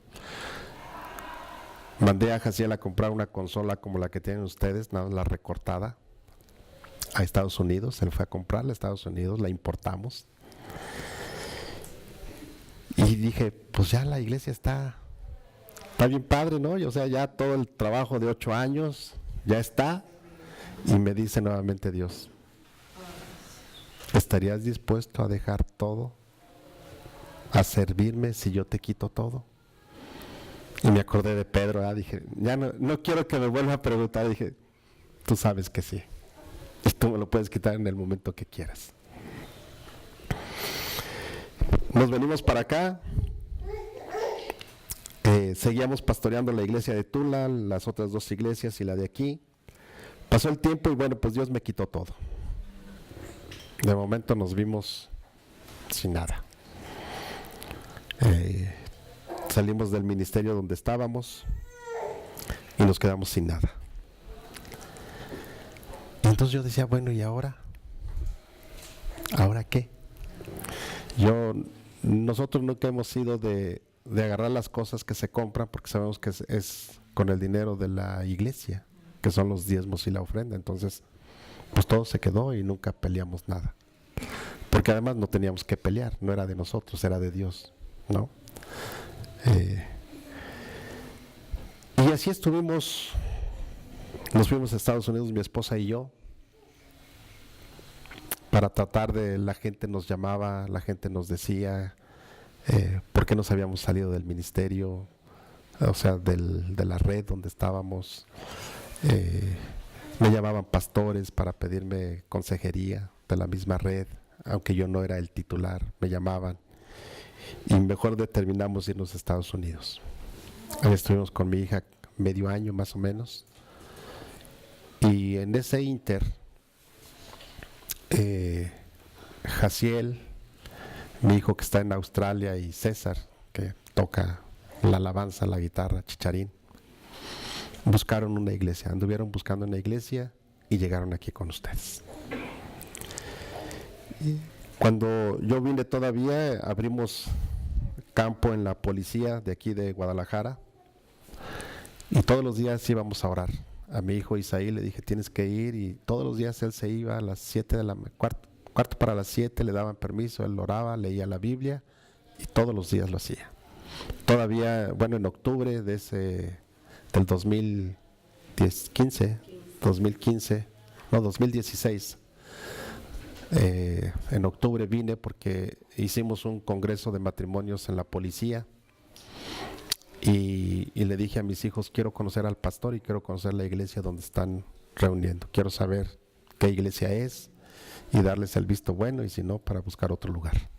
[SPEAKER 1] Mandé a Jaciel a comprar una consola como la que tienen ustedes, nada más la recortada, a Estados Unidos. Él fue a comprarla a Estados Unidos, la importamos. Y dije, pues ya la iglesia está bien padre, ¿no? O sea, ya todo el trabajo de 8 años ya está. Y me dice nuevamente Dios: ¿estarías dispuesto a dejar todo, a servirme si yo te quito todo? Y me acordé de Pedro, dije, ya no quiero que me vuelva a preguntar. Dije, tú sabes que sí, y tú me lo puedes quitar en el momento que quieras. Nos venimos para acá, seguíamos pastoreando la iglesia de Tula, las otras 2 iglesias y la de aquí. Pasó el tiempo y bueno, pues Dios me quitó todo. De momento nos vimos sin nada. Salimos del ministerio donde estábamos y nos quedamos sin nada. Y entonces yo decía, bueno, ¿y ahora? ¿Ahora qué? Nosotros nunca hemos sido de agarrar las cosas que se compran, porque sabemos que es con el dinero de la iglesia, que son los diezmos y la ofrenda. Entonces, pues todo se quedó y nunca peleamos nada. Porque además no teníamos que pelear, no era de nosotros, era de Dios, ¿no? Y así estuvimos. Nos fuimos a Estados Unidos, mi esposa y yo, para tratar de... La gente nos llamaba, la gente nos decía por qué nos habíamos salido del ministerio, o sea, de la red donde estábamos. Me llamaban pastores para pedirme consejería de la misma red, aunque yo no era el titular, me llamaban. Y mejor determinamos irnos a Estados Unidos. Ahí estuvimos con mi hija medio año más o menos. Y en ese inter, Jaciel, mi hijo que está en Australia, y César, que toca la alabanza, la guitarra, chicharín, buscaron una iglesia, anduvieron buscando una iglesia y llegaron aquí con ustedes. Cuando yo vine todavía abrimos campo en la policía de aquí de Guadalajara, y todos los días íbamos a orar. A mi hijo Isaí le dije, tienes que ir, y todos los días él se iba a las 7 de la cuarto para las 7, le daban permiso, él oraba, leía la Biblia, y todos los días lo hacía. Todavía, bueno, en octubre del 2016, en octubre vine porque hicimos un congreso de matrimonios en la policía, y le dije a mis hijos, quiero conocer al pastor y quiero conocer la iglesia donde están reuniendo, quiero saber qué iglesia es y darles el visto bueno, y si no, para buscar otro lugar.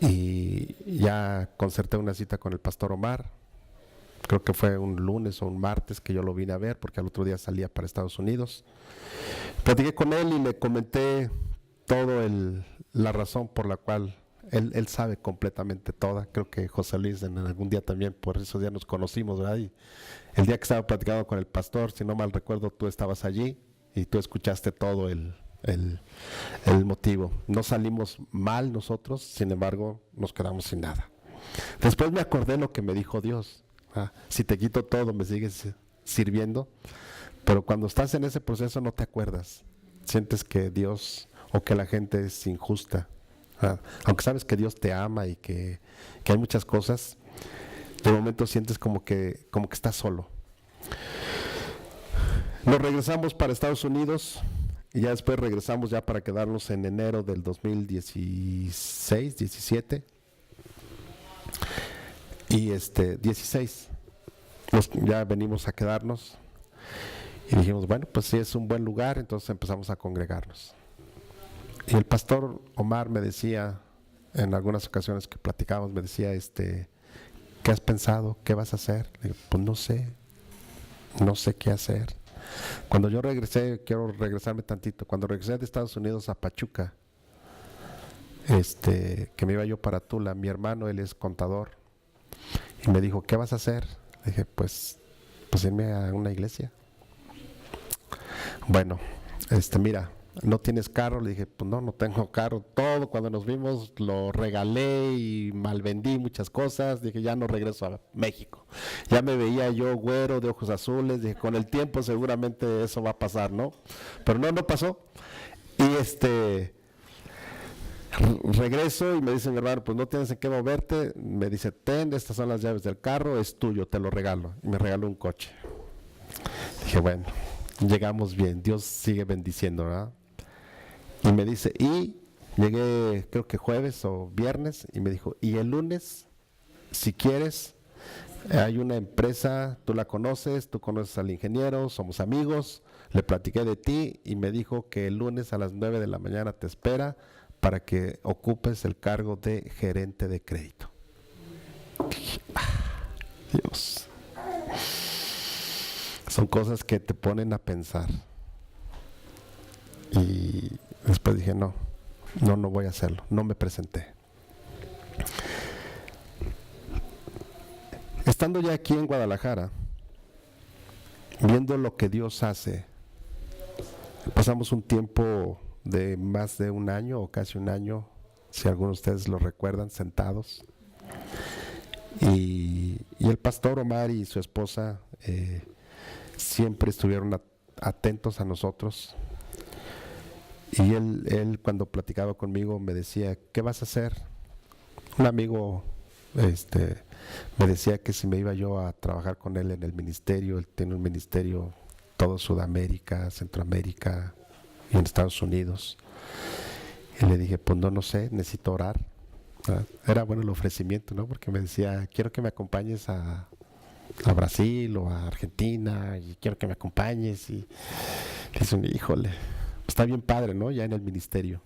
[SPEAKER 1] Y ya concerté una cita con el pastor Omar. Creo que fue un lunes o un martes que yo lo vine a ver, porque al otro día salía para Estados Unidos. Platiqué con él y le comenté la razón por la cual él sabe completamente toda. Creo que José Luis en algún día también, por esos días nos conocimos, ¿verdad? Y el día que estaba platicando con el pastor, si no mal recuerdo, tú estabas allí y tú escuchaste todo el motivo. No salimos mal nosotros, sin embargo, nos quedamos sin nada. Después me acordé lo que me dijo Dios. Si te quito todo, me sigues sirviendo. Pero cuando estás en ese proceso no te acuerdas. Sientes que Dios o que la gente es injusta. Aunque sabes que Dios te ama y que hay muchas cosas, de momento sientes como que estás solo. Nos regresamos para Estados Unidos y ya después regresamos ya para quedarnos en enero del 2016, 17 y 16. Ya venimos a quedarnos y dijimos, bueno, pues sí es un buen lugar, entonces empezamos a congregarnos. Y el pastor Omar me decía, en algunas ocasiones que platicábamos, me decía, ¿qué has pensado? ¿Qué vas a hacer? Le digo, pues no sé qué hacer. Cuando yo regresé, quiero regresarme tantito, cuando regresé de Estados Unidos a Pachuca, que me iba yo para Tula, mi hermano, él es contador, y me dijo, ¿qué vas a hacer? Le dije, pues irme a una iglesia. Bueno, mira, ¿no tienes carro? Le dije, pues no tengo carro. Todo cuando nos vimos lo regalé y malvendí muchas cosas. Dije, ya no regreso a México. Ya me veía yo güero, de ojos azules. Dije, con el tiempo seguramente eso va a pasar, ¿no? Pero no pasó. Y regreso y me dice mi hermano, pues no tienes en qué moverte. Me dice, estas son las llaves del carro, es tuyo, te lo regalo. Y me regaló un coche. Dije, bueno, llegamos bien, Dios sigue bendiciendo, ¿verdad? Y me dice, y llegué creo que jueves o viernes, y me dijo, y el lunes, si quieres, hay una empresa, tú la conoces, tú conoces al ingeniero, somos amigos, le platiqué de ti y me dijo que el lunes a las 9 de la mañana te espera para que ocupes el cargo de gerente de crédito. Dios. Son cosas que te ponen a pensar. Y después dije, no voy a hacerlo. No me presenté. Estando ya aquí en Guadalajara, viendo lo que Dios hace, pasamos un tiempo de más de un año o casi un año, si algunos de ustedes lo recuerdan, sentados. Y el pastor Omar y su esposa siempre estuvieron atentos a nosotros. Y él cuando platicaba conmigo me decía, ¿qué vas a hacer? Un amigo me decía que si me iba yo a trabajar con él en el ministerio. Él tiene un ministerio todo Sudamérica, Centroamérica y en Estados Unidos. Y le dije, pues no sé, necesito orar. Era bueno el ofrecimiento, ¿no? Porque me decía, quiero que me acompañes a Brasil o a Argentina, y quiero que me acompañes. Y dice, híjole, está bien padre, ¿no? Ya en el ministerio.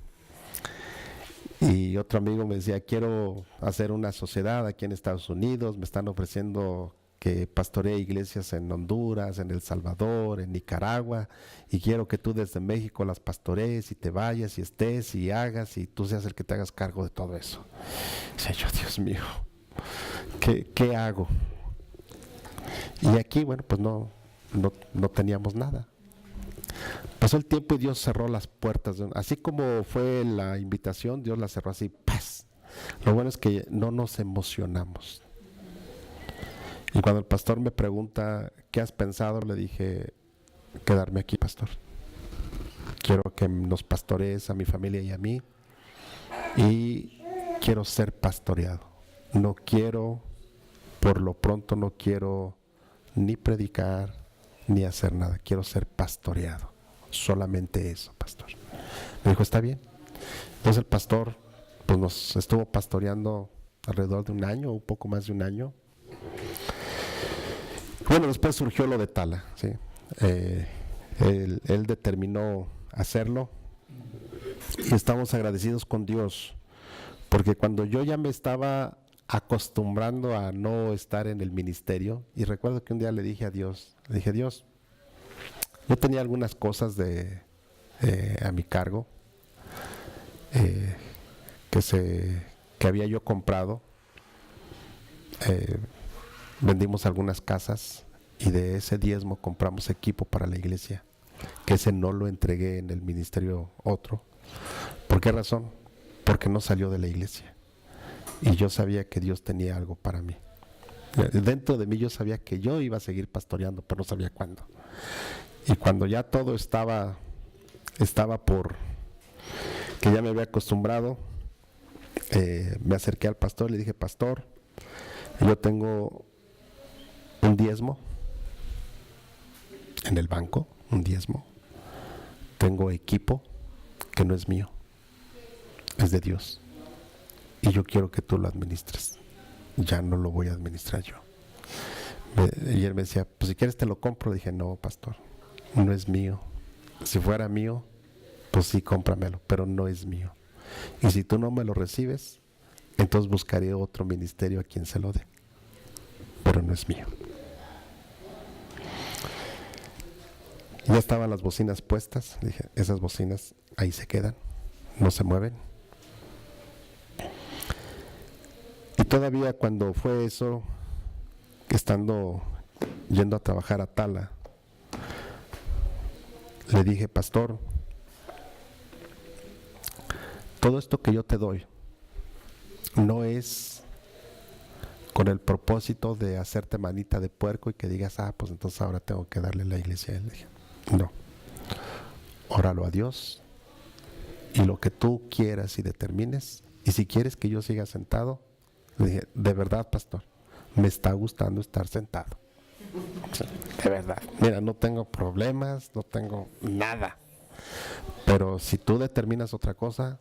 [SPEAKER 1] Y otro amigo me decía, quiero hacer una sociedad aquí en Estados Unidos, me están ofreciendo que pastoree iglesias en Honduras, en El Salvador, en Nicaragua, y quiero que tú desde México las pastorees y te vayas y estés y hagas y tú seas el que te hagas cargo de todo eso. Dice yo, Dios mío, ¿qué hago? Y aquí, bueno, pues no teníamos nada. Pasó el tiempo y Dios cerró las puertas. Así como fue la invitación, Dios la cerró así, ¡paz! Lo bueno es que no nos emocionamos. Y cuando el pastor me pregunta, ¿qué has pensado? Le dije, quedarme aquí, pastor. Quiero que nos pastorees a mi familia y a mí. Y quiero ser pastoreado. No quiero, por lo pronto no quiero ni predicar, ni hacer nada. Quiero ser pastoreado. Solamente eso, pastor. Me dijo, está bien. Entonces el pastor pues nos estuvo pastoreando alrededor de un año, un poco más de un año. Bueno, después surgió lo de Tala, ¿sí? Él determinó hacerlo y estamos agradecidos con Dios, porque cuando yo ya me estaba acostumbrando a no estar en el ministerio, y recuerdo que un día le dije, Dios, yo tenía algunas cosas a mi cargo que había yo comprado. Vendimos algunas casas y de ese diezmo compramos equipo para la iglesia, que ese no lo entregué en el ministerio otro. ¿Por qué razón? Porque no salió de la iglesia y yo sabía que Dios tenía algo para mí. Dentro de mí yo sabía que yo iba a seguir pastoreando, pero no sabía cuándo. Y cuando ya todo estaba por que ya me había acostumbrado, me acerqué al pastor y le dije, pastor, yo tengo un diezmo en el banco, un diezmo. Tengo equipo que no es mío, es de Dios. Y yo quiero que tú lo administres. Ya no lo voy a administrar yo. Y él me decía, pues si quieres te lo compro. Le dije, no, pastor, no es mío. Si fuera mío, pues sí, cómpramelo, pero no es mío. Y si tú no me lo recibes, entonces buscaré otro ministerio a quien se lo dé, pero no es mío. Ya estaban las bocinas puestas. Dije, esas bocinas ahí se quedan, no se mueven. Y todavía cuando fue eso, estando yendo a trabajar a Tala, le dije, pastor, todo esto que yo te doy no es con el propósito de hacerte manita de puerco y que digas, pues entonces ahora tengo que darle la iglesia. Le dije, no, óralo a Dios y lo que tú quieras y determines. Y si quieres que yo siga sentado, le dije, de verdad, pastor, me está gustando estar sentado. De verdad, mira, no tengo problemas, no tengo nada. Pero si tú determinas otra cosa,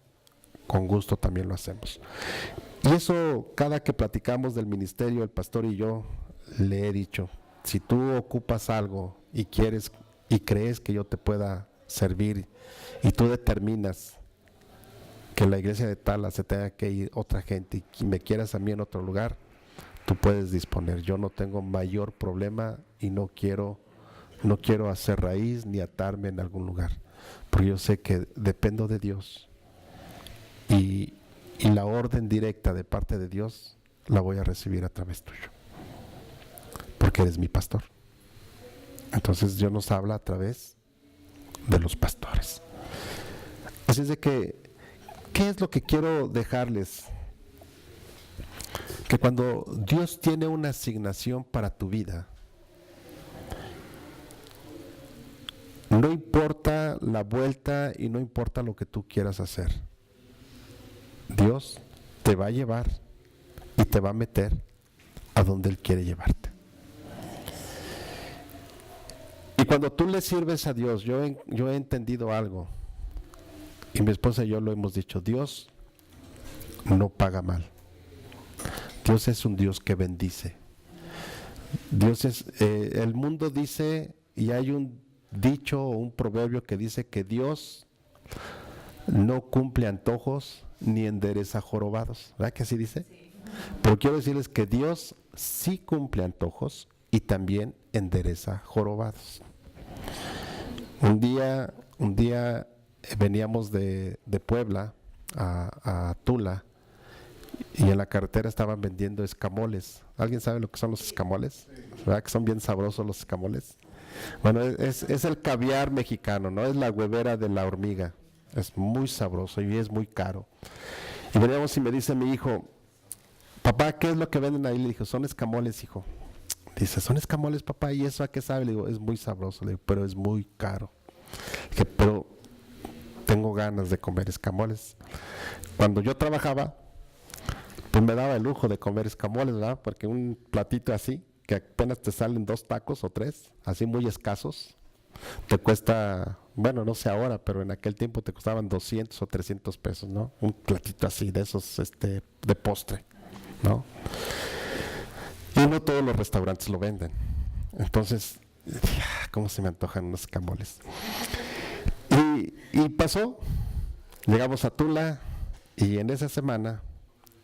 [SPEAKER 1] con gusto también lo hacemos. Y eso, cada que platicamos del ministerio, el pastor y yo, le he dicho, si tú ocupas algo y quieres y crees que yo te pueda servir y tú determinas que la iglesia de Tala se tenga que ir otra gente y me quieras a mí en otro lugar, tú puedes disponer. Yo no tengo mayor problema y no quiero hacer raíz ni atarme en algún lugar, porque yo sé que dependo de Dios y la orden directa de parte de Dios la voy a recibir a través tuyo, porque eres mi pastor. Entonces Dios nos habla a través de los pastores. Así es de que, ¿qué es lo que quiero dejarles? Que cuando Dios tiene una asignación para tu vida, no importa la vuelta y no importa lo que tú quieras hacer, Dios te va a llevar y te va a meter a donde Él quiere llevarte. Y cuando tú le sirves a Dios, yo he entendido algo, y mi esposa y yo lo hemos dicho, Dios no paga mal. Dios es un Dios que bendice. Dios es, el mundo dice, y hay un dicho o un proverbio que dice que Dios no cumple antojos ni endereza jorobados. ¿Verdad que así dice? Sí. Pero quiero decirles que Dios sí cumple antojos y también endereza jorobados. Un día veníamos de Puebla a Tula, y en la carretera estaban vendiendo escamoles. ¿Alguien sabe lo que son los escamoles? ¿Verdad que son bien sabrosos los escamoles? Bueno, es el caviar mexicano, ¿no? Es la huevera de la hormiga. Es muy sabroso y es muy caro. Y veníamos y me dice mi hijo, papá, ¿qué es lo que venden ahí? Le dije, son escamoles, hijo. Dice, ¿son escamoles, papá? ¿Y eso a qué sabe? Le digo, es muy sabroso. Le digo, pero es muy caro. Le dije, pero tengo ganas de comer escamoles. Cuando yo trabajaba, pues me daba el lujo de comer escamoles, ¿verdad? Porque un platito así, que apenas te salen 2 tacos o 3, así muy escasos, te cuesta, bueno, no sé ahora, pero en aquel tiempo te costaban 200 o 300 pesos, ¿no? Un platito así, de esos, de postre, ¿no? Y no todos los restaurantes lo venden. Entonces, ¿cómo se me antojan unos escamoles? Y pasó, llegamos a Tula, y en esa semana,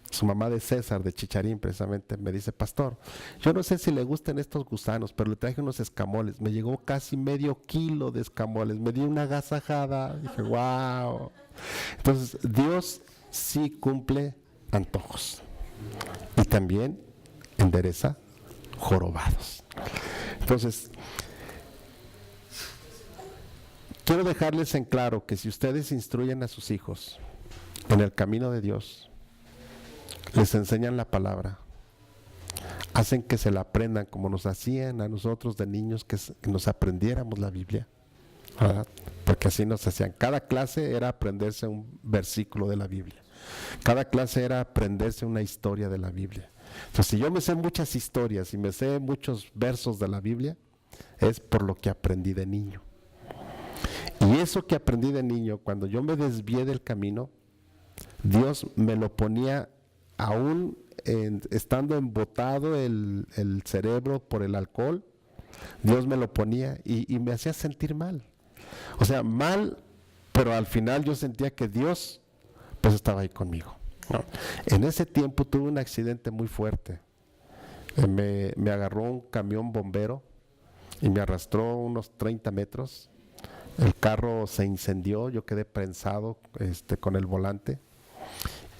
[SPEAKER 1] su mamá de César, de Chicharín, precisamente, me dice, pastor, yo no sé si le gustan estos gusanos, pero le traje unos escamoles. Me llegó casi medio kilo de escamoles, me dio una agasajada. Dije, wow. Entonces, Dios sí cumple antojos y también endereza jorobados. Entonces, quiero dejarles en claro que si ustedes instruyen a sus hijos en el camino de Dios, les enseñan la palabra, hacen que se la aprendan como nos hacían a nosotros de niños, que nos aprendiéramos la Biblia, ¿verdad? Porque así nos hacían. Cada clase era aprenderse un versículo de la Biblia, cada clase era aprenderse una historia de la Biblia. Entonces, si yo me sé muchas historias y me sé muchos versos de la Biblia, es por lo que aprendí de niño. Y eso que aprendí de niño, cuando yo me desvié del camino, Dios me lo ponía aún estando embotado el cerebro por el alcohol. Dios me lo ponía y me hacía sentir mal. O sea, mal, pero al final yo sentía que Dios pues estaba ahí conmigo, ¿no? En ese tiempo tuve un accidente muy fuerte. Me agarró un camión bombero y me arrastró unos 30 metros. El carro se incendió, yo quedé prensado con el volante.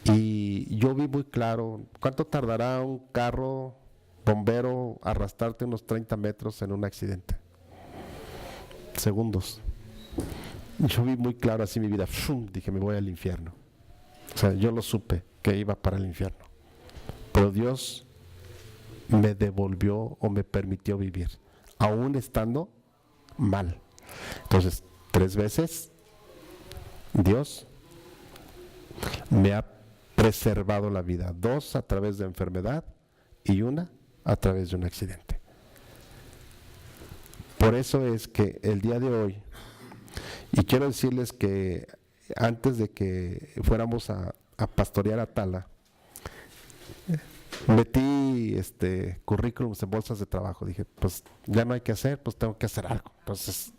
[SPEAKER 1] Y yo vi muy claro, ¿cuánto tardará un carro bombero arrastrarte unos 30 metros en un accidente? Segundos. Yo vi muy claro así mi vida. ¡Fum! Dije, me voy al infierno. O sea, yo lo supe que iba para el infierno. Pero Dios me devolvió o me permitió vivir, aún estando mal. Entonces, 3 veces Dios me ha preservado la vida. 2 a través de enfermedad y 1 a través de un accidente. Por eso es que el día de hoy, y quiero decirles que antes de que fuéramos a pastorear a Tala, metí currículums en bolsas de trabajo. Dije, pues ya no hay que hacer, pues tengo que hacer algo. Entonces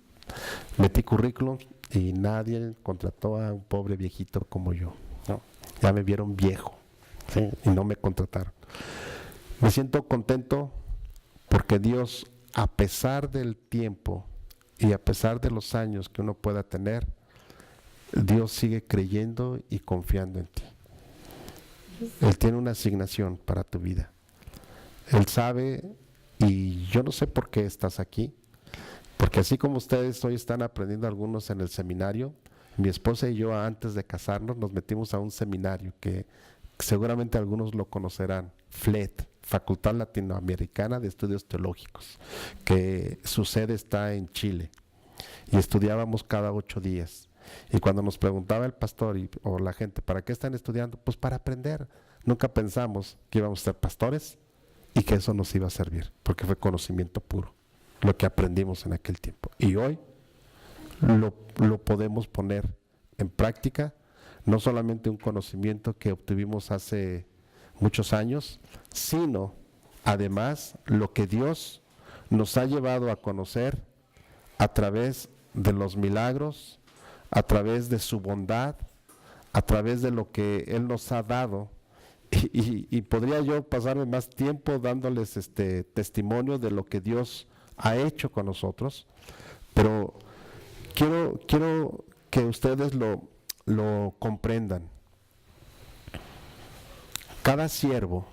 [SPEAKER 1] metí currículums y nadie contrató a un pobre viejito como yo, ¿no? Ya me vieron viejo, ¿sí? Y no me contrataron. Me siento contento porque Dios, a pesar del tiempo y a pesar de los años que uno pueda tener, Dios sigue creyendo y confiando en ti. Él tiene una asignación para tu vida. Él sabe, y yo no sé por qué estás aquí, porque así como ustedes hoy están aprendiendo algunos en el seminario, mi esposa y yo antes de casarnos nos metimos a un seminario que seguramente algunos lo conocerán, FLET, Facultad Latinoamericana de Estudios Teológicos, que su sede está en Chile, y estudiábamos cada 8 días. Y cuando nos preguntaba el pastor o la gente, ¿para qué están estudiando? Pues para aprender. Nunca pensamos que íbamos a ser pastores y que eso nos iba a servir, porque fue conocimiento puro, lo que aprendimos en aquel tiempo. Y hoy lo podemos poner en práctica, no solamente un conocimiento que obtuvimos hace muchos años, sino además lo que Dios nos ha llevado a conocer a través de los milagros, a través de su bondad, a través de lo que Él nos ha dado. Y podría yo pasarme más tiempo dándoles testimonio de lo que Dios ha hecho con nosotros, pero quiero que ustedes lo comprendan. Cada siervo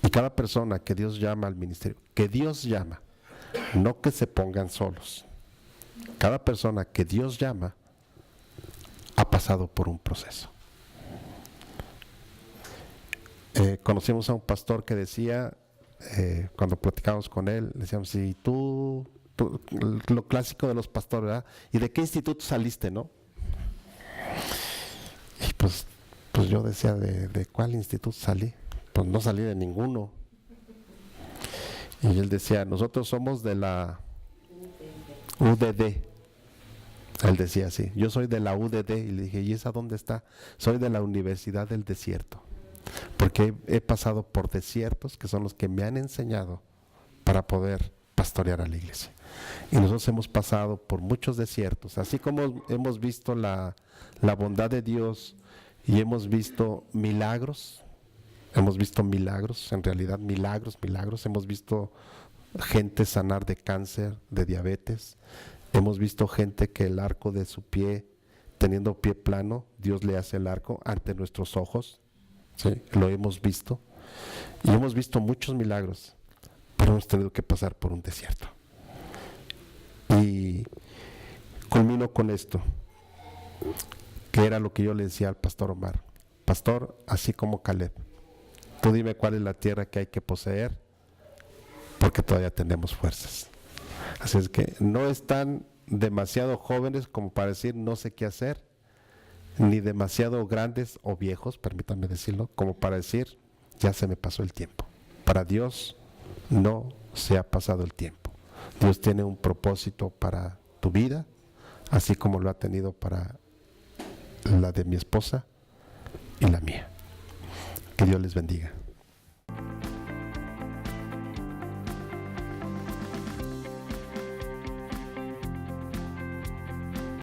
[SPEAKER 1] y cada persona que Dios llama al ministerio, que Dios llama, no que se pongan solos. Cada persona que Dios llama ha pasado por un proceso. Conocimos a un pastor que decía, cuando platicábamos con él, decíamos, si tú, lo clásico de los pastores, ¿verdad? ¿Y de qué instituto saliste, no? Y pues yo decía, ¿de cuál instituto salí? Pues no salí de ninguno. Y él decía, nosotros somos de la UDD. Él decía así, yo soy de la UDD. Y le dije, ¿y esa dónde está? Soy de la Universidad del Desierto, porque he pasado por desiertos que son los que me han enseñado para poder pastorear a la iglesia. Y nosotros hemos pasado por muchos desiertos, así como hemos visto la bondad de Dios y hemos visto milagros, en realidad milagros, hemos visto gente sanar de cáncer, de diabetes. Hemos visto gente que el arco de su pie, teniendo pie plano, Dios le hace el arco ante nuestros ojos. ¿Sí? Lo hemos visto. Y hemos visto muchos milagros, pero hemos tenido que pasar por un desierto. Y culmino con esto, que era lo que yo le decía al pastor Omar. Pastor, así como Caleb, tú dime cuál es la tierra que hay que poseer, porque todavía tenemos fuerzas. Así es que no están demasiado jóvenes como para decir no sé qué hacer, ni demasiado grandes o viejos, permítanme decirlo, como para decir ya se me pasó el tiempo. Para Dios no se ha pasado el tiempo. Dios tiene un propósito para tu vida, así como lo ha tenido para la de mi esposa y la mía. Que Dios les bendiga.